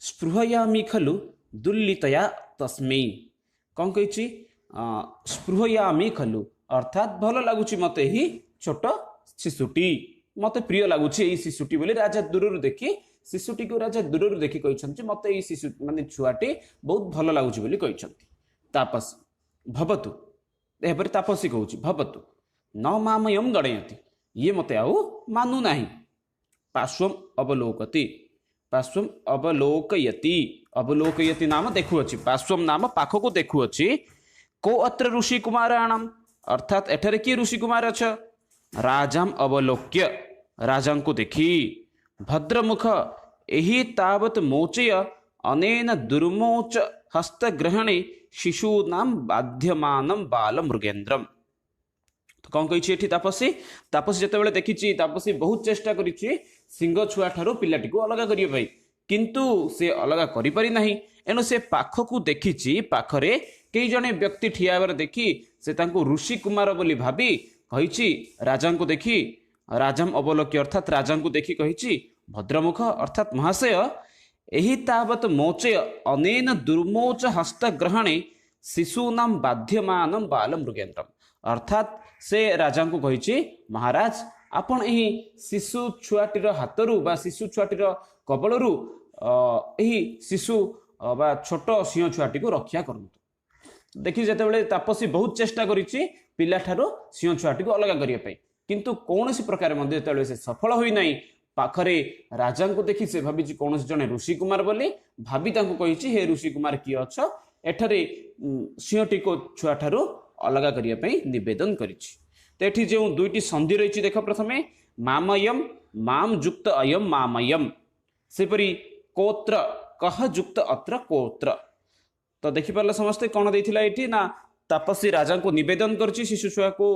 स्पृहयामि खलु दुर्लितया तस्मै कौन कही स्पृहयामि खलु अर्थात भल लगुच मत ही छोट शिशुटी मत प्रिय लगुच शिशुटी बोली राजा दूर देखी शिशुटी को राजा दूर देखी कहते मत शिशु माने छुआटी बहुत भल लगुच बोली कहते। तापस भवतु एपरी तापसी कहूँ भवतु न मामयम गणयति ये मत आउ मानु नाही। पार्श्वम अवलोकति पार्श्वम अवलोकयति अवलोकयति नाम देखुअछि पार्श्वम नाम पाखको देखुअछि को अत्र ऋषि कुमाराणाम अर्थात एठारे किए ऋषि कुमार अछ राजाम अवलोक्य राजा को देखी भद्रमुख एहि तावत मोचय अनेन दुर्मोच हस्तग्रहणे शिशूनाम बाध्यमानम बाल मृगेन्द्रम। तो कौन कही तापसी तापसी जिते देखी तापसी बहुत चेष्टा करी सिंह छुआ ठारू पिलाटी को अलग करने किंतु से अलग करि नाही एणु से पाखकू देखी पाखरे कई जने व्यक्ति ठिया देखी से तांको ऋषि कुमार बोली भाभी कही राजा को देखी राजाम अवलोक्य अर्थात राजा को देखी कही भद्रमुख अर्थात महाशय एहि तावत मोचय अनेन दुर्मोच हस्तग्रहणे शिशूनाम बाध्यमानम बाल मृगेन्द्रम अर्थात से राजा को कही महाराज आपण एही शिशु छुआटीर हाथरू बा शिशु छुआटीर कबलरू एही शिशु बा छोट सिंह छुआटी को रक्षा करंतु। देखि जेतेबेले तापसी बहुत चेष्टा करिछि पिला ठारो सिंह छुआटी को अलग करिया पई किंतु कौनसी प्रकार मध्ये जेतेबेले से सफल होई नाही पाखरे राजा को देखी से भावी कौन जड़े ऋषि कुमार बोली भाभी कही हे ऋषि कुमार किए अछ एठारे सिंहटी को छुआ ठारू अलग करने निवेदन करिछि। तो ये जो दुईटी संधि रही देख प्रथमे मामयम माम जुक्त अयम मामयम सेपरी कोत्र कह जुक्त अत्र कोत्र। तो देखिपारे समस्ते कौन देथिला एठी ना तापसी राजा को निवेदन करछि शिशु छुआ को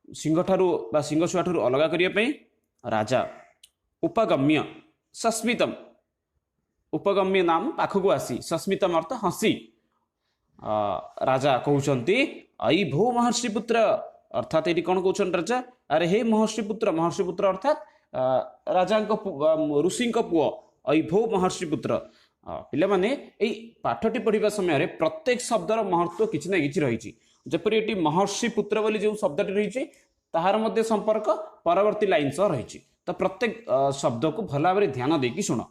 सिंह ठारू बा सिंह छुआ ठारू अलग करने राजा उपगम्य सस्मितम उपगम्य नाम पाखक आसी सस्मितम अर्थ हसी राजा कहते आई भो महर्षि पुत्र अर्थात ये कौन कहते राजा अरे हे महर्षि पुत्र अर्थात राजा ऋषि पुओ आई भो महर्षि पुत्र। पिला माने एई पाठटी पढ़िबा समय प्रत्येक शब्दर महत्व किछि ना किछि रही जपरि एटी महर्षि पुत्र बोली जो शब्दटी रही ताहार मध्य संपर्क परवर्ती लाइन सह रही। तो प्रत्येक शब्द को भल भाव ध्यान देकी शुण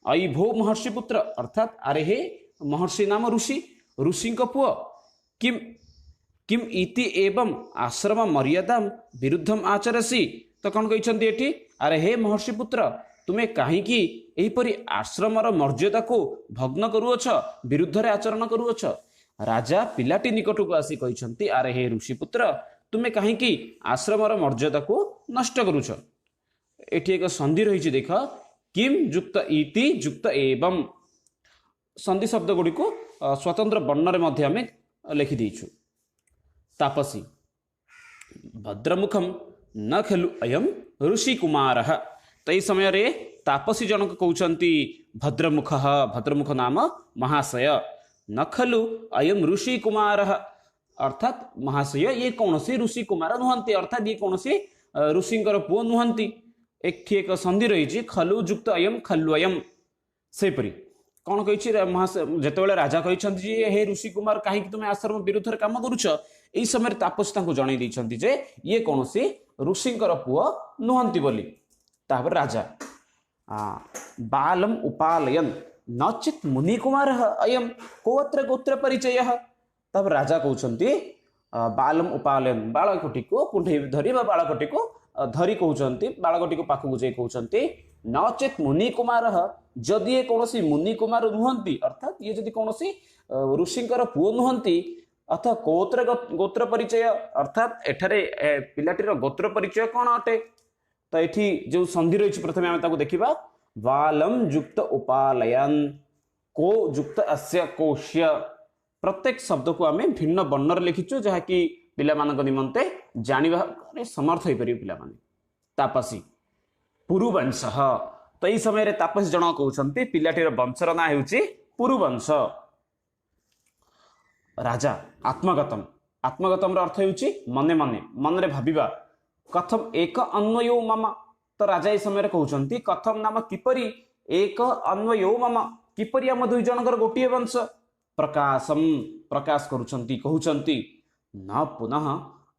आई भो महर्षि पुत्र अर्थात अरे हे महर्षि नाम ऋषि ऋषि पुओ किम किम इति एवं आश्रम मर्यादा विरुद्धम आचरसी। तो कौन कहते एठी अरे हे महर्षि पुत्र तुम्हें कहीं एहीपरि आश्रमर मर्यादा को भग्न करुअछ विरुद्ध रे आचरण करुअछ। राजा पिलाटी निकट को आसी कहते अरे हे ऋषि पुत्र तुम्हें कहीं आश्रमर मर्यादा को नष्ट करुछ। एठी एक संधि रही देख किम जुक्त इति जुक्त एवं संधि शब्द गुड़ी को स्वतंत्र वर्ण में लिखि देइछु। तापसी भद्रमुखम न खलु अयम ऋषि कुमार। तो यही समय रे तापसी जनक कहते भद्रमुख भद्रमुख नाम महाशय न खलु अयम ऋषि कुमार अर्थात महाशय ये कौन सी ऋषि कुमार नुहंती अर्थात ये कौन सी ऋषिंकर पुओ नुहंती। एक संधि रही खलु जुक्त अयम खलु अयम सेपरी कौन कही जितेबाला राजा कहते हे ऋषि कुमार कहीं तुम्हें आश्रम विरुद्ध काम करुच। यही समय तापसी जन जे ये कौन सी ऋषिंकर पुओ नुहंती बोली। तापर राजा बालम उपालयन नचित मुनि कुमार अयम कोत्र गोत्र परिचय। तब राजा कहते बालम उपालयन बालकटी को कुंठे धरी बालकटी को धरी कहते बालकटी को पाखक जाई कहते नचित मुनि कुमार जदि ये कौन मुनि कुमार नुहंती अर्थात ये जदि कौन ऋषिंकर पुओ नुहंती अर्थात कोत्र गोत्र परिचय अर्थात एठारे पिलाटीर गोत्र परिचय कौन अटे। तो ये जो संधि रही प्रथम आम देखा बालम युक्त उपालयन को युक्त अस्य कोश्य प्रत्येक शब्द को आम भिन्न वर्णर लिखिचु जहाँकि पिला निमंते जानिबा समर्थ हो पारे पिला तापसी पुरुवंश। तो यही समय तापसी जन कहते पिलाटीर वंशर ना हो पुरुवंश। राजा आत्मगतम आत्मगतम अर्थ हो मने मने मन रे भाविबा कथम एक अन्वयो मम। तो राजा ये समय कहते कथम नाम किपरि एक अन्वयो मम किपरि आम दुई जनकर गोटे वंश प्रकाशम प्रकाश करुछंती कहउछंती न पुनः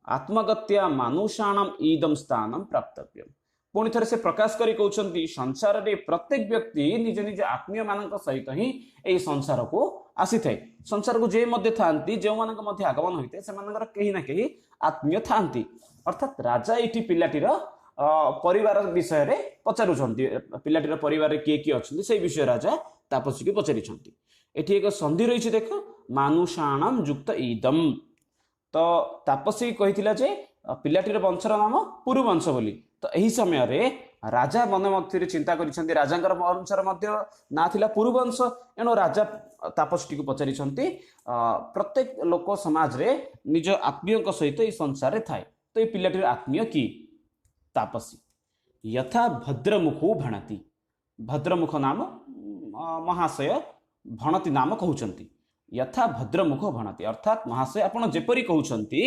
आत्मगत्या मानुषाणाम ईदम स्थानम प्राप्तव्यम। पुणी थे से प्रकाश करी कहउछंती संसार रे प्रत्येक व्यक्ति निज निज आत्मीय मानक सहित ही एई संसार को आसी थाए। संसार को जे मध्य थांती जो मानक मध्य आगमन होइते से मानकर कहीं ना कहीं आत्मीय थांती। अर्थात राजा एठी पिलाटीर परिवार विषय रे पचारुछंती पिलाटीर परिवार रे किए किए अछंती से विषय राजा तापसी को पचारिछंती। एठी एक संधि रही देख मानुषाणाम युक्त ईदम। तो तापसी कहिथिला जे पिलाटीर वंशर नाम पुरुवंश बोली। तो यही समय रे राजा मन मध्य चिंता करिसेंती राजांकर वंशर मध्य ना थिला पुरुवंश एणु राजा तापसी को पचारिसेंती प्रत्येक लोक समाज रे निज आत्मीय सहित ई संसार रे थाए। तो ये पिलाटीर आत्मीय की तापसी यथा भद्रमुखो भणति भद्रमुख नाम महाशय भणति नाम कहउचंती यथा भद्रमुख भणति अर्थात महाशय आपण जेपरि कहउचंती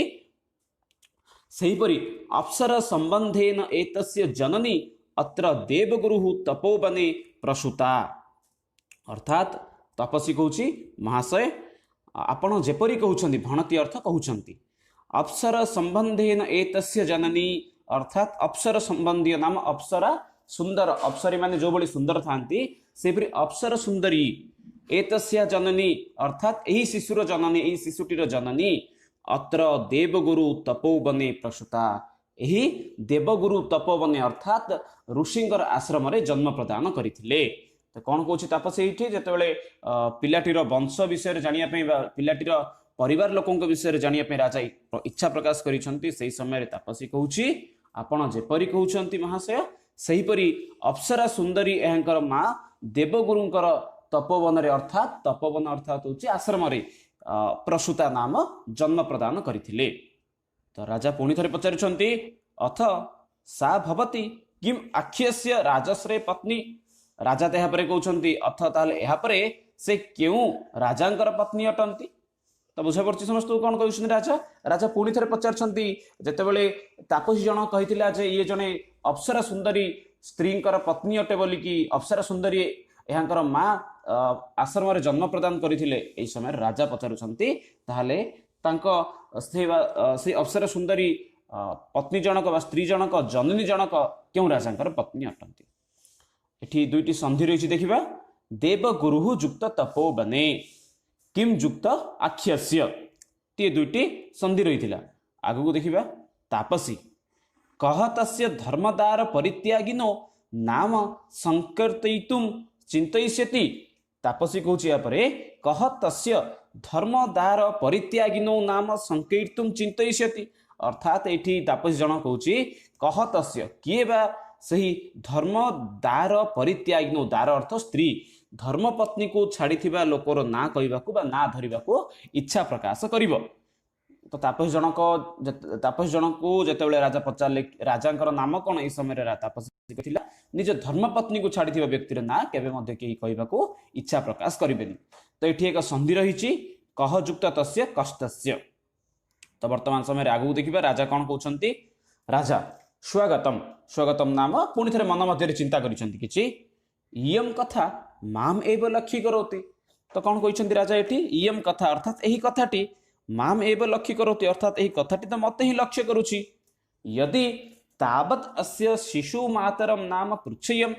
सेहीपरि अप्सर संबंधेन एतस्य जननी अत्र देवगुरु तपोवने प्रसूता। अर्थात तपसी कहउची महाशय आपण जेपरि कहउचंती भणति अर्थ कहउचंती अप्सर संबंधेन एतस्य जननी अर्थात अप्सर संबंधी नाम अप्सरा सुंदर अप्सरी माने जो बड़ी सुंदर थांती सेपरि अप्सर सुंदरी एतस्य जननी अर्थात यही शिशुर जननी यही शिशुटीर जननी अत्र देवगुरु तपोवने प्रसूता यही देवगुरु तपोवने अर्थात ऋषिंकर आश्रम रे जन्म प्रदान करथिले। तो कौन कहूँ तापसी ये जिते पिलाटीर वंश विषय जानिया पिलाटीर परिवार लोकों विषय जानिया राजा इच्छा प्रकाश करिसेंती। सेही समय तापसी कहूची आपण जेपरि कहउछंती महाशय सेहीपरि अप्सरा सुंदरी एहंकर माँ देवगुरुंकर तपोवन रे अर्थात तपोवन अर्थात होची आश्रम रे प्रसूता नाम जन्म प्रदान करथिले। तो राजा पुणी थे पचारिछंती अथ सा भवति किम आख्यस्य राजश्रे पत्नी। राजा तेहा परे कहउछंती अथ ताले एहा परे से केउ राजांकर पत्नी अटंती। तो बुझा पड़छ समस्त कौन कहउछन राजा राजा पुणी थे पचारिछंती जेतेबेले तापसी जन कहिथिला जे ये जने अप्सरा सुंदरी स्त्रींकर पत्नी अटे बोली कि अप्सरा सुंदरी एहांकर माँ आश्रम रे जन्म प्रदान करथिले। एई समय राजा पचारुछंती ताहाले तांको से अप्सरा सुंदरी पत्नी जनक बा स्त्री जनक जननी जनक केउ राजांकर पत्नी अटंती। एठी दुईटी संधि रही देखिबा देवगुरु युक्त तपोवने किम युक्त आख्यस्य ती दुईटी संधि रही। आगु को देखिबा तापसी कह तस्य धर्मदार परित्यागिनो नाम संकीर्तयितुम चिंतयिष्यति। तापसी कहूँ यापरे कह तस्य धर्मदार परित्यागिनो नाम संकीर्तुम चिंतयिष्यति अर्थात एठी तापसी जन कहूँ कह तस्य किए बा सही धर्मदार परित्यागिनो दार अर्थ स्त्री धर्मपत्नी को छाड़ी लोकर ना कहवाकू बा ना धरिबाकू इच्छा प्रकाश करिवो। तो तापसी जन को जितेबाला राजा पचारे राजांकर नाम कौन ये समय तापसी कहला निज धर्मपत्नी को छाड़ी व्यक्तिर ना केबे मध्य केही कहवाकू इच्छा प्रकाश करें। तो ये एक संधि रही कह युक्त तस्य कष्टस्य। तो वर्तमान समय आगू देखिबा राजा कौन कहउछंती राजा स्वागतम स्वागतम नाम पुणी थे मन मध्य चिंता करिसेंती किछि इयम कथा माम एव लक्ष्य करोति। तो कौन कहते राजा ये इयम कथा अर्थात यही कथाटी माम एव लक्ष्य करोति अर्थात यही कथाटी तो मत ही लक्ष्य करुछि। यदि तावत् अस्य शिशु मातरम नाम पृच्छयम।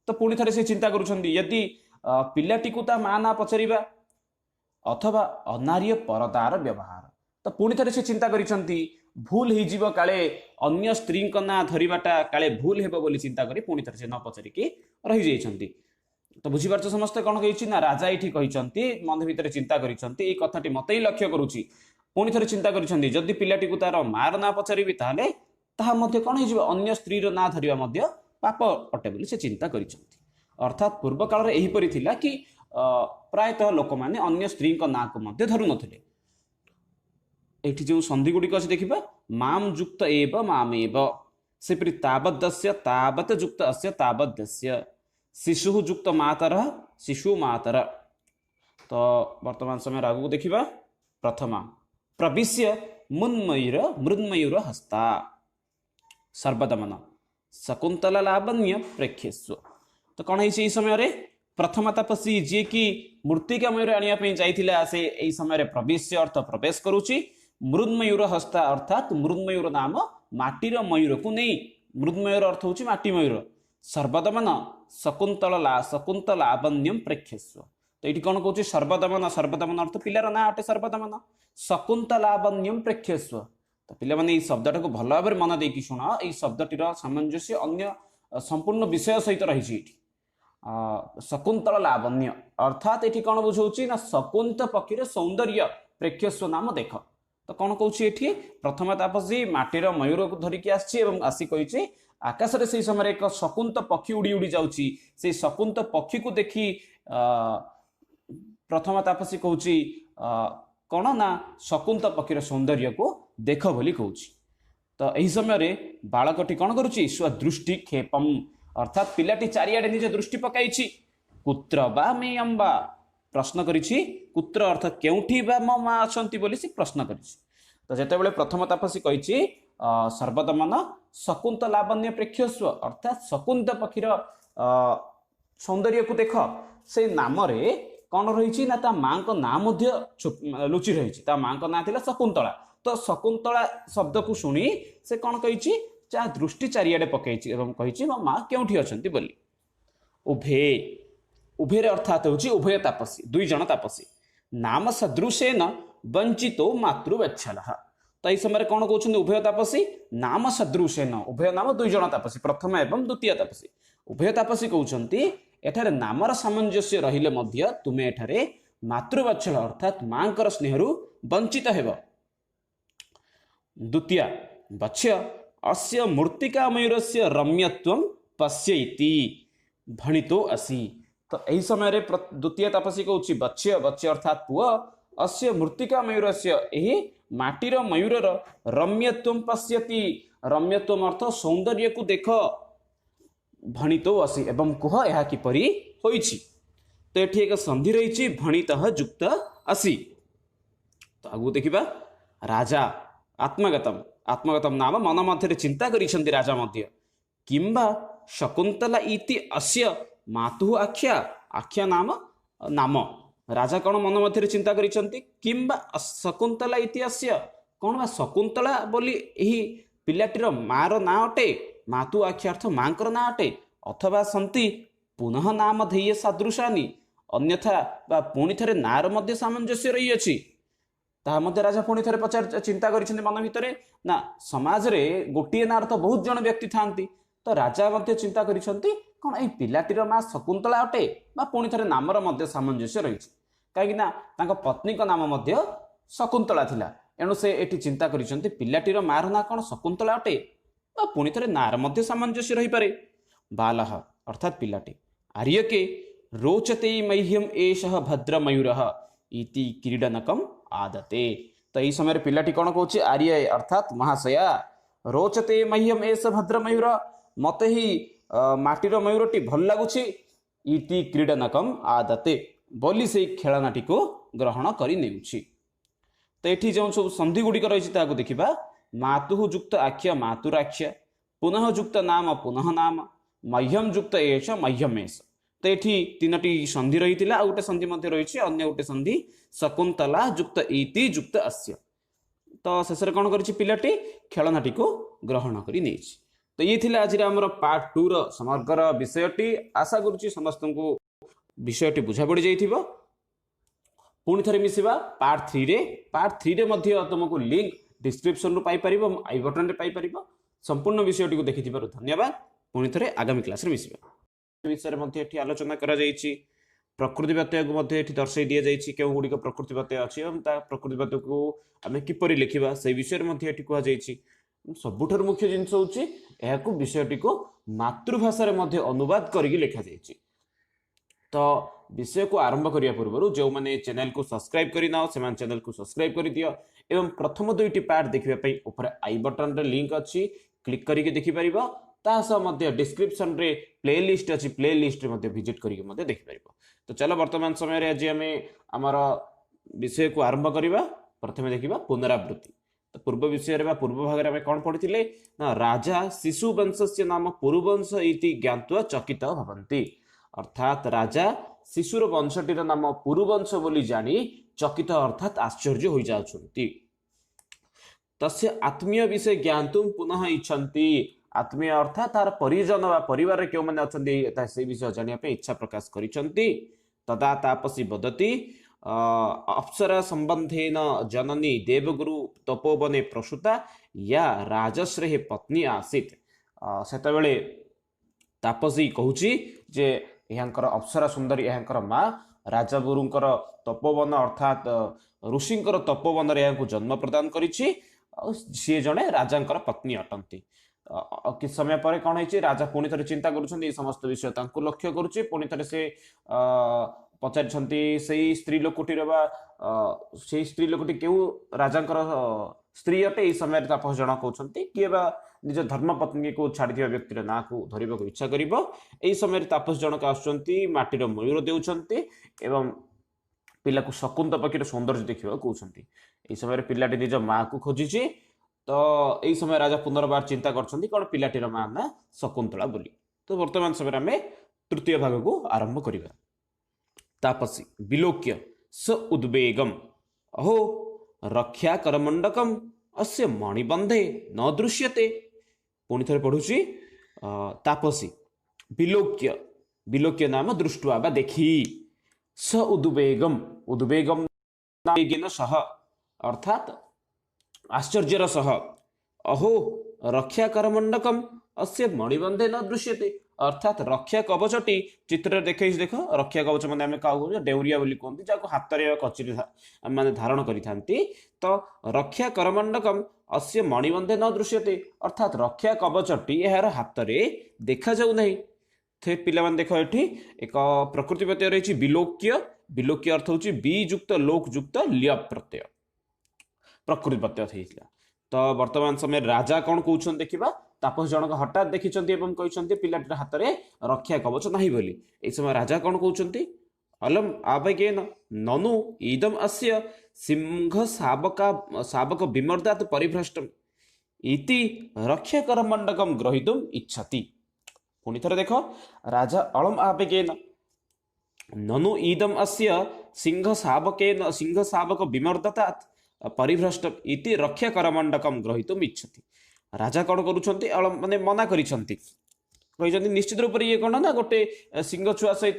तो पुणी थे से चिंता करुछंती यदि पिलाटी को ता मां ना पचारिबा अथवा अनार्य परदार व्यवहार। तो पुणी थे से चिंता करिसंती भूल हो काले अन्य स्त्री ना धरवाटा काले भूल हेबो बोली चिंता करी पुणी थे से न पचारिकी रही जाइछंती। तो बुझीपार समस्ते कौन कही ना राजा ये कहते मन भितर चिंता करी कथाटी मत ही लक्ष्य करुच्ची पुणी थे चिंता करी जदि पिलाटी को तार मार ना पचारि ताहले ताहा मध्य कौन हो अन्य स्त्री ना धरवा पाप अटे बोली से चिंता करी। अर्थात पूर्व काल एहीपरि थिला कि प्रायतः लोक मैंने अन्य स्त्री ना को धरु नथिले। एठी जो संधि गुड़िक अच्छे देखा माम जुक्त एव मामेव सेपरि तावद्दस्य तावत् जुक्त अस्य तावद्दस्य शिशु जुक्त मातर शिशु मातर। तो वर्तमान समय आगू देखा प्रथमा प्रविश्य मुन्मयूर मृन्मयूर हस्ता सर्वदमन शकुंतला लावण्य प्रेक्षेस्व। तो कौन है समय प्रथम तपस्वी जी की मृत्तिका मयूर आने जाइथिला से यही समय प्रविश्य अर्थ प्रवेश करुच्ची मृन्मयूर हस्ता अर्थात मृन्मयूर नाम माटीर मयूर को नहीं मृन्मयूर अर्थ हूँ माटी मयूर सर्वदमन शकुंतलावण्यम प्रेक्षेस्व। तो ये कौन कौन सर्वदमन सर्वदमन अर्थ पिलार ना अटे सर्वदमन शकुंतलावण्यम प्रेक्षेस्व। तो पिला माने शब्दटा को भल भाव मन देकी शुण यही शब्दटीर सामंजस्य अन्य संपूर्ण विषय सहित रही शकुंतल लावण्य अर्थात ये कौन बुझाऊँ ना शकुंत पक्षी सौंदर्य प्रेक्षस्व नाम देख। तो कौन कौन ये प्रथम तापसी माटीर मयूर को धरिकी आसी कही आकाश से समय एक शकुंत पक्षी उड़ी उड़ी जाऊँगी से शकुंत पक्षी को देखी प्रथम तापसी कहूँ कौन ना शकुंत पक्षीर सौंदर्य को देख बोली कहूँ। तो यही समय बालकटी कौन करुच्ची स्वदृष्टि क्षेपम अर्थात पिलाटी चारिआडे निज दृष्टि पकाई कुत्र बा मे अम्बा प्रश्न करिछि कुत्र अर्थात केउठी बा मो मां अछंती बोली से प्रश्न करिछि। तो जेतेबेले प्रथम तापसी कहिछि सर्वदमन शकुंत लावण्य प्रेक्षस्व अर्थात शकुंत पक्षीर सौंदर्य को देख से नाम रे कौन रही ना ता मां को ना मध्य लुचि रही ता मां को ना थिला शकुंतला। तो शकुंतला शब्द को शुणी से कौन कही दृष्टि चारिआडे पकई मो मां केउठी अछंती बोली। उभे उभे अर्थात हूँ उभय तापसी दुई जन तापसी नाम सदृशेन वंचितो मातृवत्सल। तो यही समय कौन कहते उभय तापसी नाम सदृशेन उभय नाम दुई जन तापसी प्रथम एवं द्वितीय तापसी उभय तापसी कहते एठारे नामर सामंजस्य रहिले मध्य तुमे एठारे मातृवत्सल अर्थात मांकर स्नेहरु वंचित हेब। द्वितीय वत्स्य अस्य मूर्तिका मयूरस्य रम्यत्वं पश्यति भणितो असि। तो यही समय द्वितीय तापसी कहूँ वत्स्य वत्स्य अर्थात पुआ अस्य मूर्तिका मयूरस्य यही माटीर मयूरर रम्यत्वं पश्यति रम्यत्वम अर्थ सौंदर्य को देख भणितो असि एवं कुह यह किपरि होइछि। तो ये एक संधि रही भणितः जुक्त असि। तो आगु देखिबा राजा आत्मगतम आत्मगतम नाम मन मध्य चिंता करिसेंति राजा मध्य किंबा शकुंतला इति अस्य मातुः आख्या आख्या नाम नाम राजा कौन मन मध्य चिंता करिसेंति किंबा शकुंतला इति अस्य कौन बा शकुंतला बोली एही पिलाटीर मार ना अटे मातु आख्या अर्थ मांकर ना अटे अथवा सन्ति पुनः नाम धेय सदृशानि अन्यथा बा पुणी थे नार मध्य सामंजस्य रही अछि ताहा मध्य राजा पुणी थे पचार चिंता करिसेंति मन भितरे ना समाज रे गोटिए नार तो बहुत जन व्यक्ति थांती। तो राजा मध्य चिंता करिसेंति कौन एई पिलाटीर मां शकुंतला अटे बा पुणी थे नामर मध्य सामंजस्य रही कहीं ना पत्नी का नाम मध्य शकुंतला थिला एणु से एटी चिंता करिसेंति पिलाटीर मार ना कौन शकुंतला अटे बा पुणी थे नार मध्य सामंजस्य रही पारे। बालः अर्थात पिलाटी आर्यके रोचते मह्यम एषः भद्रमयूरः इति क्रीडनकम आदते। तो यही समय पिलाटी कौन कहूँ आर्य अर्थात महाशया रोचते मह्यम एष भद्रमयूर मत ही माटीर मयूरटी भल लगुच इति क्रीडनकम आदते बोली से खेलनाटी को ग्रहण करि नेउछि। तो ये जो सब संधि गुड़िक रही देखा मातुः जुक्त आख्य मातुराख्य पुनः जुक्त नाम पुनः नाम मह्यम जुक्त एष मह्यमेश। तो ये तीनोटी संधि रही गोटे संधि रही अन्य गोटे संधि शकुंतला जुक्त इति जुक्त अस्य। तो शेष में कौन कर पिलाटी खेलनाटी को ग्रहण कर नहीं। तो ये थिला आज आमर पार्ट 2 रो समग्र विषयटी। आशा करुच्ची समस्त को विषयटी बुझा पड़ जाइथिबो। पुणी थे मिसिबा पार्ट 3 रे। पार्ट 3 रे मध्य तुमको लिंक डिस्क्रिप्शन रु पाई परिबो, आई बटन रे पाई परिबो। संपूर्ण विषयटी को देखिथिबारु धन्यवाद। पुणी थे आगामी क्लास रे मिसिबा। विषय मध्य एठी आलोचना करा जाइछि। प्रकृति बात्या को मध्य एठी दर्शाई दिया जाइछि केउ गुडी को प्रकृति बात्या अछि एवं ता प्रकृति बात्या को आमे किपरि लिखिबा से विषय मध्य एठी कुआ जाइछि। सबुठर मुख्य जिंस होछि एहा को विषयटी को मातृभाषा रे मध्य अनुवाद करिकि लिखा जाइछि। तो विषय को आरंभ करिया पूर्व जो माने चैनल को सब्सक्राइब करि नाओ से चैनल को सब्सक्राइब करि दियो एवं प्रथम दुईटी पार्ट देखिबा पई ऊपर आई बटन रे लिंक अछि, क्लिक करिके देखि परिबो। तासह मध्य डिस्क्रिप्शन रे प्लेलिस्ट अछि, प्लेलिस्ट रे मध्य विजिट करिके मध्य देखि परिबो। तो चलो वर्तमान समय रे आज हमें हमर विषय को आरंभ करिबा। प्रथमे देखिबा पुनरावृत्ति। तो पूर्व विषय रे पूर्व भाग रे हमें कोन पढिथिले ना राजा शिशु वंशस्य नाम पुरुवंश इति ज्ञात्वा चकित भवन्ति। अर्थात राजा शिशुर वंशटीर नाम पुरुवंश बोली जानी चकित अर्थात आश्चर्य हो जाउछन्ति। तस्य आत्मीय विषय ज्ञातुम पुनः इच्छन्ति। आत्मीय अर्थात तार परिजन वा परिवार के माने अछन्ति से विषय जानिया पे इच्छा प्रकाश करिसन्ति। तदा तापसी वदति अप्सरा संबंधेन जननी देवगुरु तपोवने प्रसूता या राजश्रेय पत्नी आसीत। सेता बेले तापसी कहूची जे यहांकर अप्सरा सुंदरी यहांकर माँ राजगुरुंकर तपोवन अर्थात ऋषिंकर तपोवन रे यहांकु जन्म प्रदान करिछि। सी जड़े राजांकर पत्नी अटंती। कि समय पर कौन है राजा पुणी थे चिंता कर समस्त विषय लक्ष्य करुच्ची। पुणी थे से पचारि से स्त्री लोकटीर से स्त्री लोकटी क्यों राजांकर स्त्री अटे। यही समय तापस जन कहते किए बा निज धर्मपत्नी को छाड़ी व्यक्तिर ना को धरने को इच्छा कर। यही समय तापस जनक आसुच्च माटीर मयूर देउछन्ति एवं पिला को शकुंत पक्षी सौंदर्य देखा कहते। यही समय पिलाटी निज माँ को खोजी। तो यही समय राजा पुनर्बार चिंता करछन्ति कौन पिलाटीर माँ ना शकुंतला बोली। तो वर्तमान समय आम तृतीय भाग को आरंभ करिबा। तापसी विलोक्य स उद्वेगम अहो रक्षा करमंडकम अस्य मणिबंधे न दृश्यते। पुणी थे पढ़ुची तापसी विलोक्य, विलोक्य नाम दृष्टवा बा देखी, स उद्वेगम, उद्वेगम सह अर्थात आश्चर्यर सह, अहो रक्षा करमंडकम अस्य मणिबंधे न दृश्यते अर्थात रक्षा कवचटी चित्र देखे देख रक्षा कवच माने आमे काउ डेउरिया बोली कहते जाको हाथ रे कचरी माने धारण करिथांती। तो रक्षा करमंडकम अस्य मणिबंधे न दृश्यते अर्थात रक्षा कवचटी यार हाथ रे देखा जाउ नहीं। थे पिला मान देखो एठी एक प्रकृति प्रत्यय रही विलोक्य। विलोक्य अर्थ होची बी युक्त लोक युक्त ल्य प्रत्यय प्रकृति प्रत्यय थैला। तो वर्तमान समय राजा कौन कहउछन देखिबा। तापस जनक हठात देखिचंती एवं कहिचंती पिलाटीर हाथ रे रक्षा कवच नाही बोली। ए समय राजा कौन कहउचंती अलम आवेगेन ननु इदम अस्य सिंह शावक विमर्दात परिभ्रष्टम इति रक्षा करमंडकम ग्रहीतुम इच्छति। पुणी थे देख राजा अलम आवेगेन ननु इदम अस्य सिंह शावक विमर्दतात् परिभ्रष्ट इति रक्षा करमंडकम ग्रहीतुम इच्छति। राजा कौन करुछंती माने मना करिछंती कहिछंती निश्चित रूप ये कौन ना गोटे सिंह छुआ सहित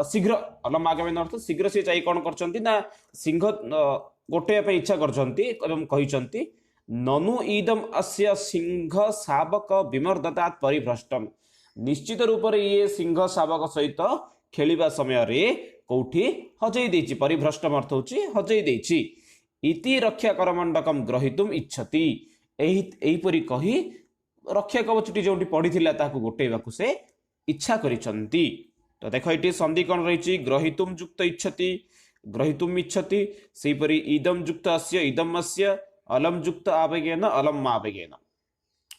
शीघ्र अलम आगमन अर्थ शीघ्र से जाई कौन करछंती ना सिंह गोटे पे इच्छा करछंती एवं कहिछंती ननु इदम अस्य सिंह शावक विमर्दतात् परिभ्रष्टम। निश्चित रूप से ये सिंह शावक सहित खेलिबा समय रे कोठी हजई देछि। परिभ्रष्टम अर्थ होछि हजई देछि। इति रक्षा करमंडकम ग्रहीतुम इच्छति। एहीपरि कही रक्षा कवचटी जो पढ़ी ताकू गोटेबाकू से इच्छा करिसंती। तो देख ये संधि कौन रही ग्रहीतुम युक्त इच्छति, ग्रहीतुम इच्छति। सेहीपरि इदम युक्त अस्य इदम अस्य अलम युक्त आवेगेन अलम आवेगेन।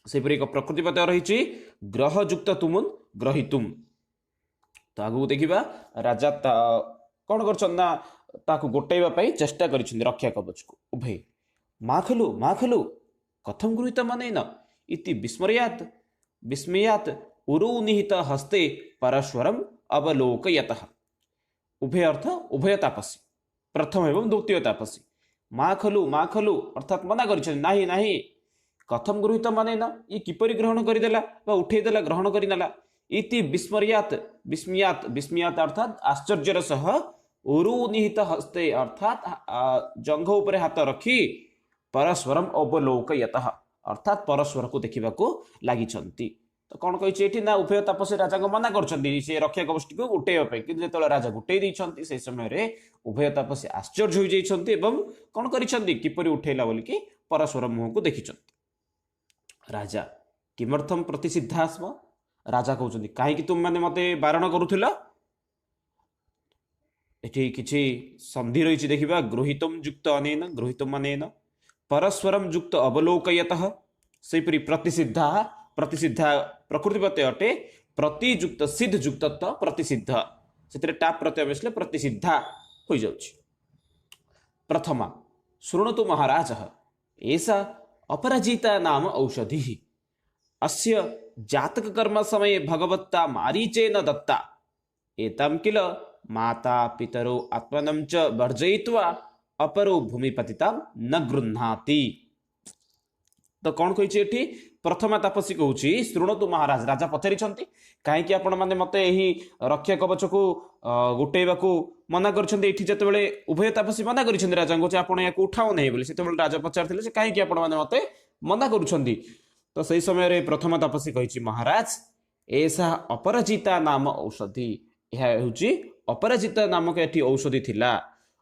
सेहीपरि एक प्रकृति प्रत्यय रही ग्रह युक्त तुमुन ग्रहीतुम। तो आगू देखिबा राजा कौन करछन्ना ताकू गोटेबा चेष्टा करिसंती रक्षा कवच को उभय। माँ खलु कथम गृहीत मनेन इति विस्मयात् उरु निहित हस्ते परस्वरम अवलोकयतः। उभय अर्थ उभय तापसी प्रथम एवं द्वितीय तापसी माँ खलु अर्थात मना कर कथम गृहीत मानेन ये किपरि ग्रहण करदेला उठेदेला ग्रहण करनेला इति विस्मर्यात विस्मयात विस्मयात अर्थात आश्चर्यर सह उरु निहित हस्ते अर्थात जंघ उपरे हाथ रखी परस्परम अवलोकयतः अर्थात परस्पर को देखा लगी। तो कौन कही ना उभय तापसी राजा को मना कर रक्षा गोष्ठी को उठेबा कि जो राजा गुटे देते से समय उभय तापसी आश्चर्य हो कौन करी उठेला बोल कि परस्पर मुह को देखी। राजा किमर्थम प्रतिसिद्धा स्म राजा कहते कहीं तुम मैंने मत बारण करुल ये किसी संधि रही देखा गृहीतम युक्त अनेन गृहीतम अनेन परस्परम युक्त अवलोकयत सेपरी प्रतिसिद्धा प्रतिसिद्धा प्रकृतिपते अटे प्रतियुक्त सिद्ध युक्तत्व प्रतिसिद्ध से टाप प्रत्यय मिसले प्रतिसिद्धा हो जाउछि। प्रथमा शृणुतु महाराज ऐसा अपराजिता नाम औषधि अस्य जातक कर्म समय भगवत्ता मारीचेन दत्ता एतां किल माता पितरो आत्मनं च वर्जयित्वा अपरो भूमिपतितां न गृह्णाति। तो कौन कही प्रथमा तापसी कहूँ शृणुतु महाराज राजा पचारि कहीं आपण मैंने मत रक्षा कवच को गुटेबा मना कर उभय तापसी मना कर राजा को आप उठाओ नहीं बोले से राजा पचार कहीं आपण मैंने मत मना कर। तो सही समय प्रथमा तापसी कही महाराज ऐसा अपराजिता नाम औषधि यह हूँ अपराजिता नामक ये औषधि थिला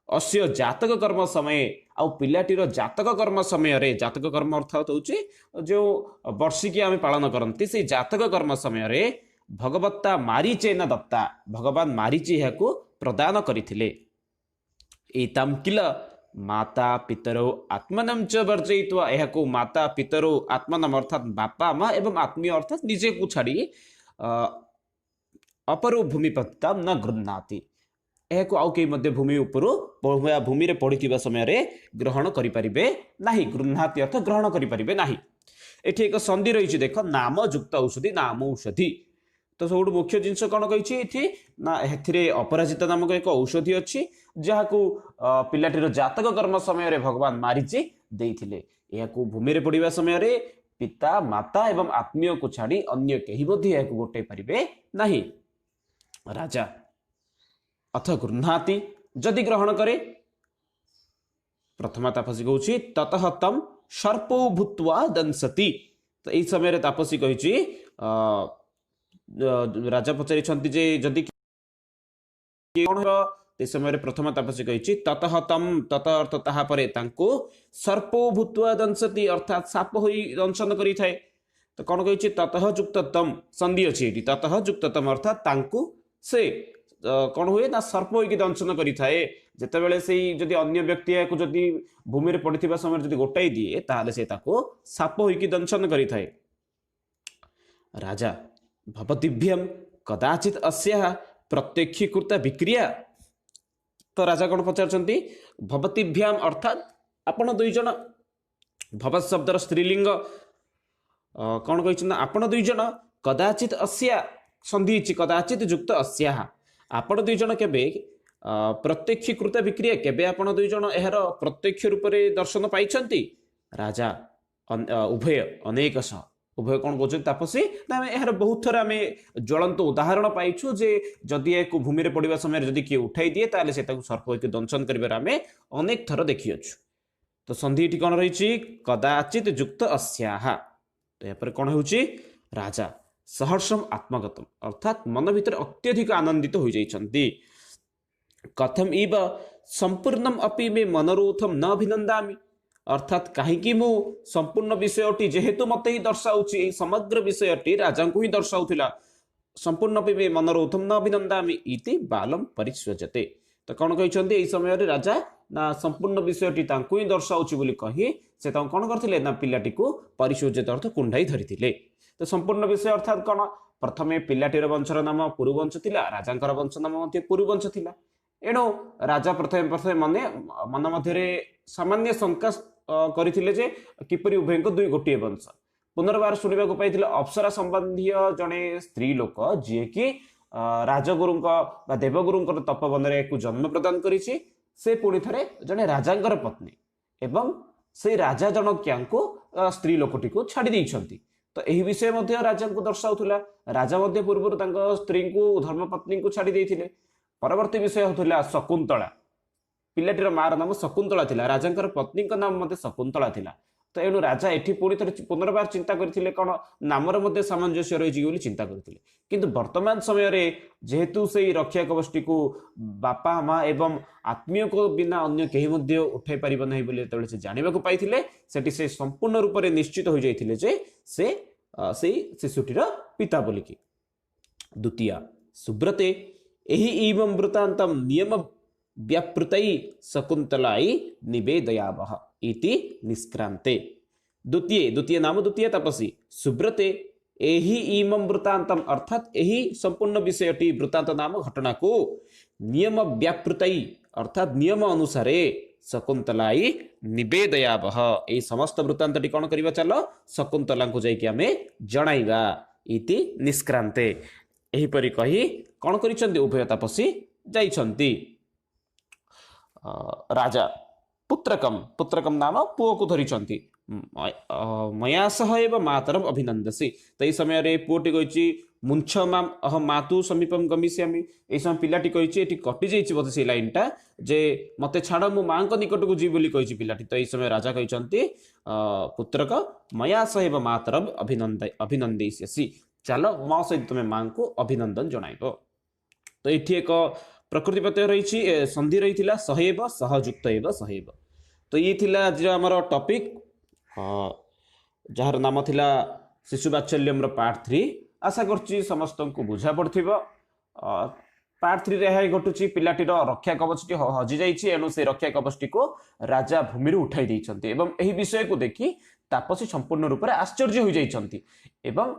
अस्य जातक कर्म समय आउ पिलाटीर जातक कर्म समय जातक कर्म अर्थात हूँ जो वर्षिकी आम पालन करती से जातक कर्म समय भगवत्ता मारीचेन दत्ता भगवान मारीची यह प्रदान करथिले एताम किल माता पितरो आत्मनम च वर्जयित्वा यह माता पितरो आत्मनम अर्थात बापा माँ एवं आत्मीय अर्थात निजे को छाड़ी अपरो भूमिपतिता न गृह्णाति यह आउ कई मध्य भूमि उपरू भूमि पड़ी समय ग्रहण करें ना गृह्णाति अर्थ ग्रहण करें ना। एठी एक संधि रही देख नाम युक्त औषधि नाम औषधि तो सब मुख्य जिनस कौन कही ना एथिरे अपराजिता नामक एक औषधि अच्छी जहाँ को पिलाटीर जातक कर्म समय भगवान मारीची देइथिले यह भूमि पड़ा समय पिता माता एवं आत्मीय को छाड़ी अन्य कहीं गोटे पारे ना। राजा अथ गृह्णाति जदि ग्रहण करे प्रथमा तापसी कहूँ ततः तम सर्पो भूत्वा दंसति। तो यही समय तापसी कही राजा पचारि जे जदि समय प्रथमा तापसी कही ततः तम तत अर्थ ताहापरे तांको सर्पो भूत्वा दंसति अर्थात साप होई दंशन करि थाए। तो कौन कही ततः युक्ततम संधि अच्छी ततः युक्ततम अर्थात तांको से कौन हुए ना सर्प होगी दंशन करें जितेबाला से जदि अन्य व्यक्ति को जदि भूमि पड़ा समय जदि गोटाई दिए ताले से साप होगी दंशन करें। राजा भवतिभ्यम कदाचित अस्या प्रत्यक्षीकृत विक्रिया। तो राजा कौन पचार भवतिभ्याम अर्थात आपण दुईज भवत शब्दर स्त्रीलिंग कौन कही आपण दुईज कदाचित अस्या संधि कदाचित युक्त अस्या आपण दुईज केबे प्रत्यक्षीकृत विक्रिया केबे आपण दुईज यार प्रत्यक्ष रूप से दर्शन पाई। राजा उभय अनेक उभय कौन कहते तापसी ना यार बहुत थर आम ज्वलंत उदाहरण पाइछु जे जदि एक भूमि पड़ा समय जदि किए उठाई दिए ताले से सर्प होकर दंशन कर अनेक थर देखी अच्छु। तो संधि कौन रही कदाचित युक्त अस्या। तो यहाँ कौन हो राजा सहर्षम आत्मगतम अर्थात मन भीतर अत्यधिक आनंदित हो जाइछन्ति। कथम इव संपूर्णम अपि मे मनोरोथम न अभिनंदामि अर्थात कहीं मु संपूर्ण विषयटी जेहेतु मत ही दर्शाऊँ समग्र विषयटी राजा को ही दर्शाऊला संपूर्ण अपि मे मनोरोथम न अभिनंदामि इति बालम परिस्वजते। तो कौन कही समय राजा ना संपूर्ण विषयटी ही दर्शाऊँ बोली कही से कौन करते ना पिलाटी को परिस्वजित अर्थ कुंडाई धरी। तो संपूर्ण विषय अर्थात कौन प्रथमे पिलाटीर वंशर नाम पुरुवंश थिला राजांकर वंश नाम पुरुवंश थिला एणु राजा प्रथमे प्रथमे मन मध्य सामान्य शंका करथिले जे किपरि उभय दुई गोटे वंश। पुनर्बार शुणा पाई अप्सरा संबंधी जड़े स्त्री लोक जी कि राजगुरु देवगुरु तपोवन को जन्म प्रदान करी से पुणी थे जड़े राजांकर पत्नी ଏବଂ ସେଇ ରାଜା ଜଣକିଆଙ୍କୁ ସ୍ତ୍ରୀ ଲୋକଟିକୁ ଛାଡ଼ି ଦେଇଛନ୍ତି। ତ ଏହି ବିଷୟ ମଧ୍ୟ ରାଜାଙ୍କୁ ଦର୍ଶାଉଥିଲା। ରାଜା ମଧ୍ୟ ପୂର୍ବରୁ ତାଙ୍କ ସ୍ତ୍ରୀଙ୍କୁ ଧର୍ମପତ୍ନୀଙ୍କୁ ଛାଡ଼ି ଦେଇଥିଲେ। ପରବର୍ତ୍ତୀ ବିଷୟ ହେଉଥିଲା ଶକୁନ୍ତଳା। ପିଲାଟିର ମାର ନାମ ଶକୁନ୍ତଳା ଥିଲା, ରାଜାଙ୍କର ପତ୍ନୀଙ୍କ ନାମ ମଧ୍ୟ ଶକୁନ୍ତଳା ଥିଲା। ତ ଏଣୁ ରାଜା ଏଠି ପୁଣି ଥରେ ପୁନର୍ବାର ଚିନ୍ତା କରିଥିଲେ କ'ଣ ନାମର ମଧ୍ୟ ସାମଞ୍ଜସ୍ୟ ରହିଛି ବୋଲି ଚିନ୍ତା କରିଥିଲେ। କିନ୍ତୁ ବର୍ତ୍ତମାନ ସମୟରେ ଯେହେତୁ ସେଇ ରକ୍ଷା କବଚଟିକୁ ବାପା ମା ଏବଂ ଆତ୍ମୀୟଙ୍କ ବିନା ଅନ୍ୟ କେହି ମଧ୍ୟ ଉଠାଇ ପାରିବ ନାହିଁ ବୋଲି ଯେତେବେଳେ ସେ ଜାଣିବାକୁ ପାଇଥିଲେ, ସେଠି ସେ ସମ୍ପୂର୍ଣ୍ଣ ରୂପରେ ନିଶ୍ଚିତ ହୋଇଯାଇଥିଲେ ଯେ ସେ ସେଇ ଶିଶୁଟିର ପିତା ବୋଲିକି। ଦ୍ୱିତୀୟ ସୁବ୍ରତେ ଏହି ଇମଂ ବୃତ୍ତାନ୍ତಂ ନିୟମ व्यापृतई शकुंतलाई निवेदयावह इति निष्क्रांते। द्वितीय नाम द्वितीय तपसी सुब्रते एहि इमं वृत्तांतम अर्थात एहि संपूर्ण विषयटी वृत्तांत नाम घटना को नियम व्यापृतई अर्थात नियम अनुसारे शकुंतलाई निवेदयावह एहि समस्त वृत्तांतटी कौन करिबा चलो शकुंतला को जाइकि आमे जणाइबा इति निष्क्रांते। एहि परि कहि कौन करिसंती उभय तपसी जाइछंती। राजा पुत्रकम नाम पुओ को धरिछंती। मया सह एव मातरम अभिनंदसी। तो यह समय पुओटी कही मुंछ माम अहम मातु समीपम गमिष्यामि। यह समय पिलाटी कही कटि जाइए बोधे से लाइनटा जे मते छाड़ मो माँ निकट को जी बोली कही पिलाटी। तो यह समय राजा कहते पुत्रक मया सह एव मातरम अभिनंदयिष्यसि। चल मो सहित तुम माँ को अभिनंदन जणाइब। तो ये एक प्रकृति प्रत्यय रही संधि रही सहैव सहयुक्त एव सहैव। तो ये थिला आज आमर टॉपिक जार नाम थिला शिशु वात्सल्यम पार्ट 3। आशा करछि समस्त को बुझा पड़थिबो। पार्ट 3 रे हाई घटुची पिलाटीर रक्षा कवचटी हजि जाइछि एनु से रक्षा कवचटी को राजा भूमि उठाई दैछन्ति एवं एही विषय को देखि तापसी संपूर्ण रूप से आश्चर्य हो जाइछन्ति एवं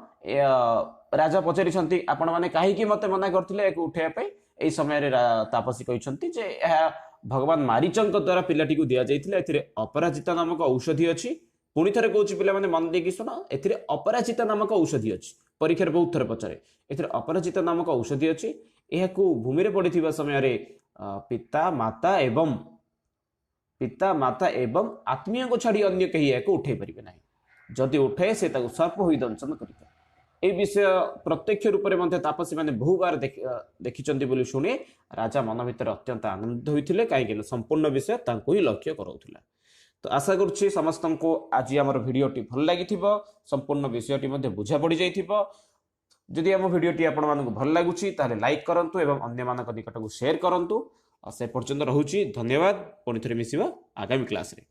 राजा पचारिछन्ति आपण माने काहेकि मते मना करथिले एको उठाइया पे। एही समय रे तापसी कहिछन्ति जे एहा भगवान मारीचंक द्वारा पिलाटी को दिया जाइथिला। एथिरे अपराजिता नामक औषधि अछि। पुणी थरे कहूछि पिला माने मन देकी सुनो, एथिरे अपराजिता नामक औषधि अछि। परीक्षा बहुत थरे पचारे एथिरे अपराजिता नामक औषधि अछि। एहाकू भूमि रे पड़िथिबा समय रे पिता माता एवं आत्मीय को छाड़ी अन्य कहीं एक उठे पारे ना। जदि उठाए से सर्प हो दंशन कर विषय प्रत्यक्ष रूप से तापसी मैंने बहु बार देखी बोली शुणे राजा मन भर अत्यंत आनंदित होते कहीं संपूर्ण विषय ही लक्ष्य कराउथिला। तो आशा करुच्ची समस्त को आज आम भिडटी भल लगी संपूर्ण विषयटी बुझा पड़ जाइथिबो। जदि आम भिडटी आपण मानक भल लगुच लाइक करंतु एवं अन्य मानक निकट को शेयर करंतु। से पर्यंत रहुची धन्यवाद। पुणी थे मिसिबा आगामी क्लास रे।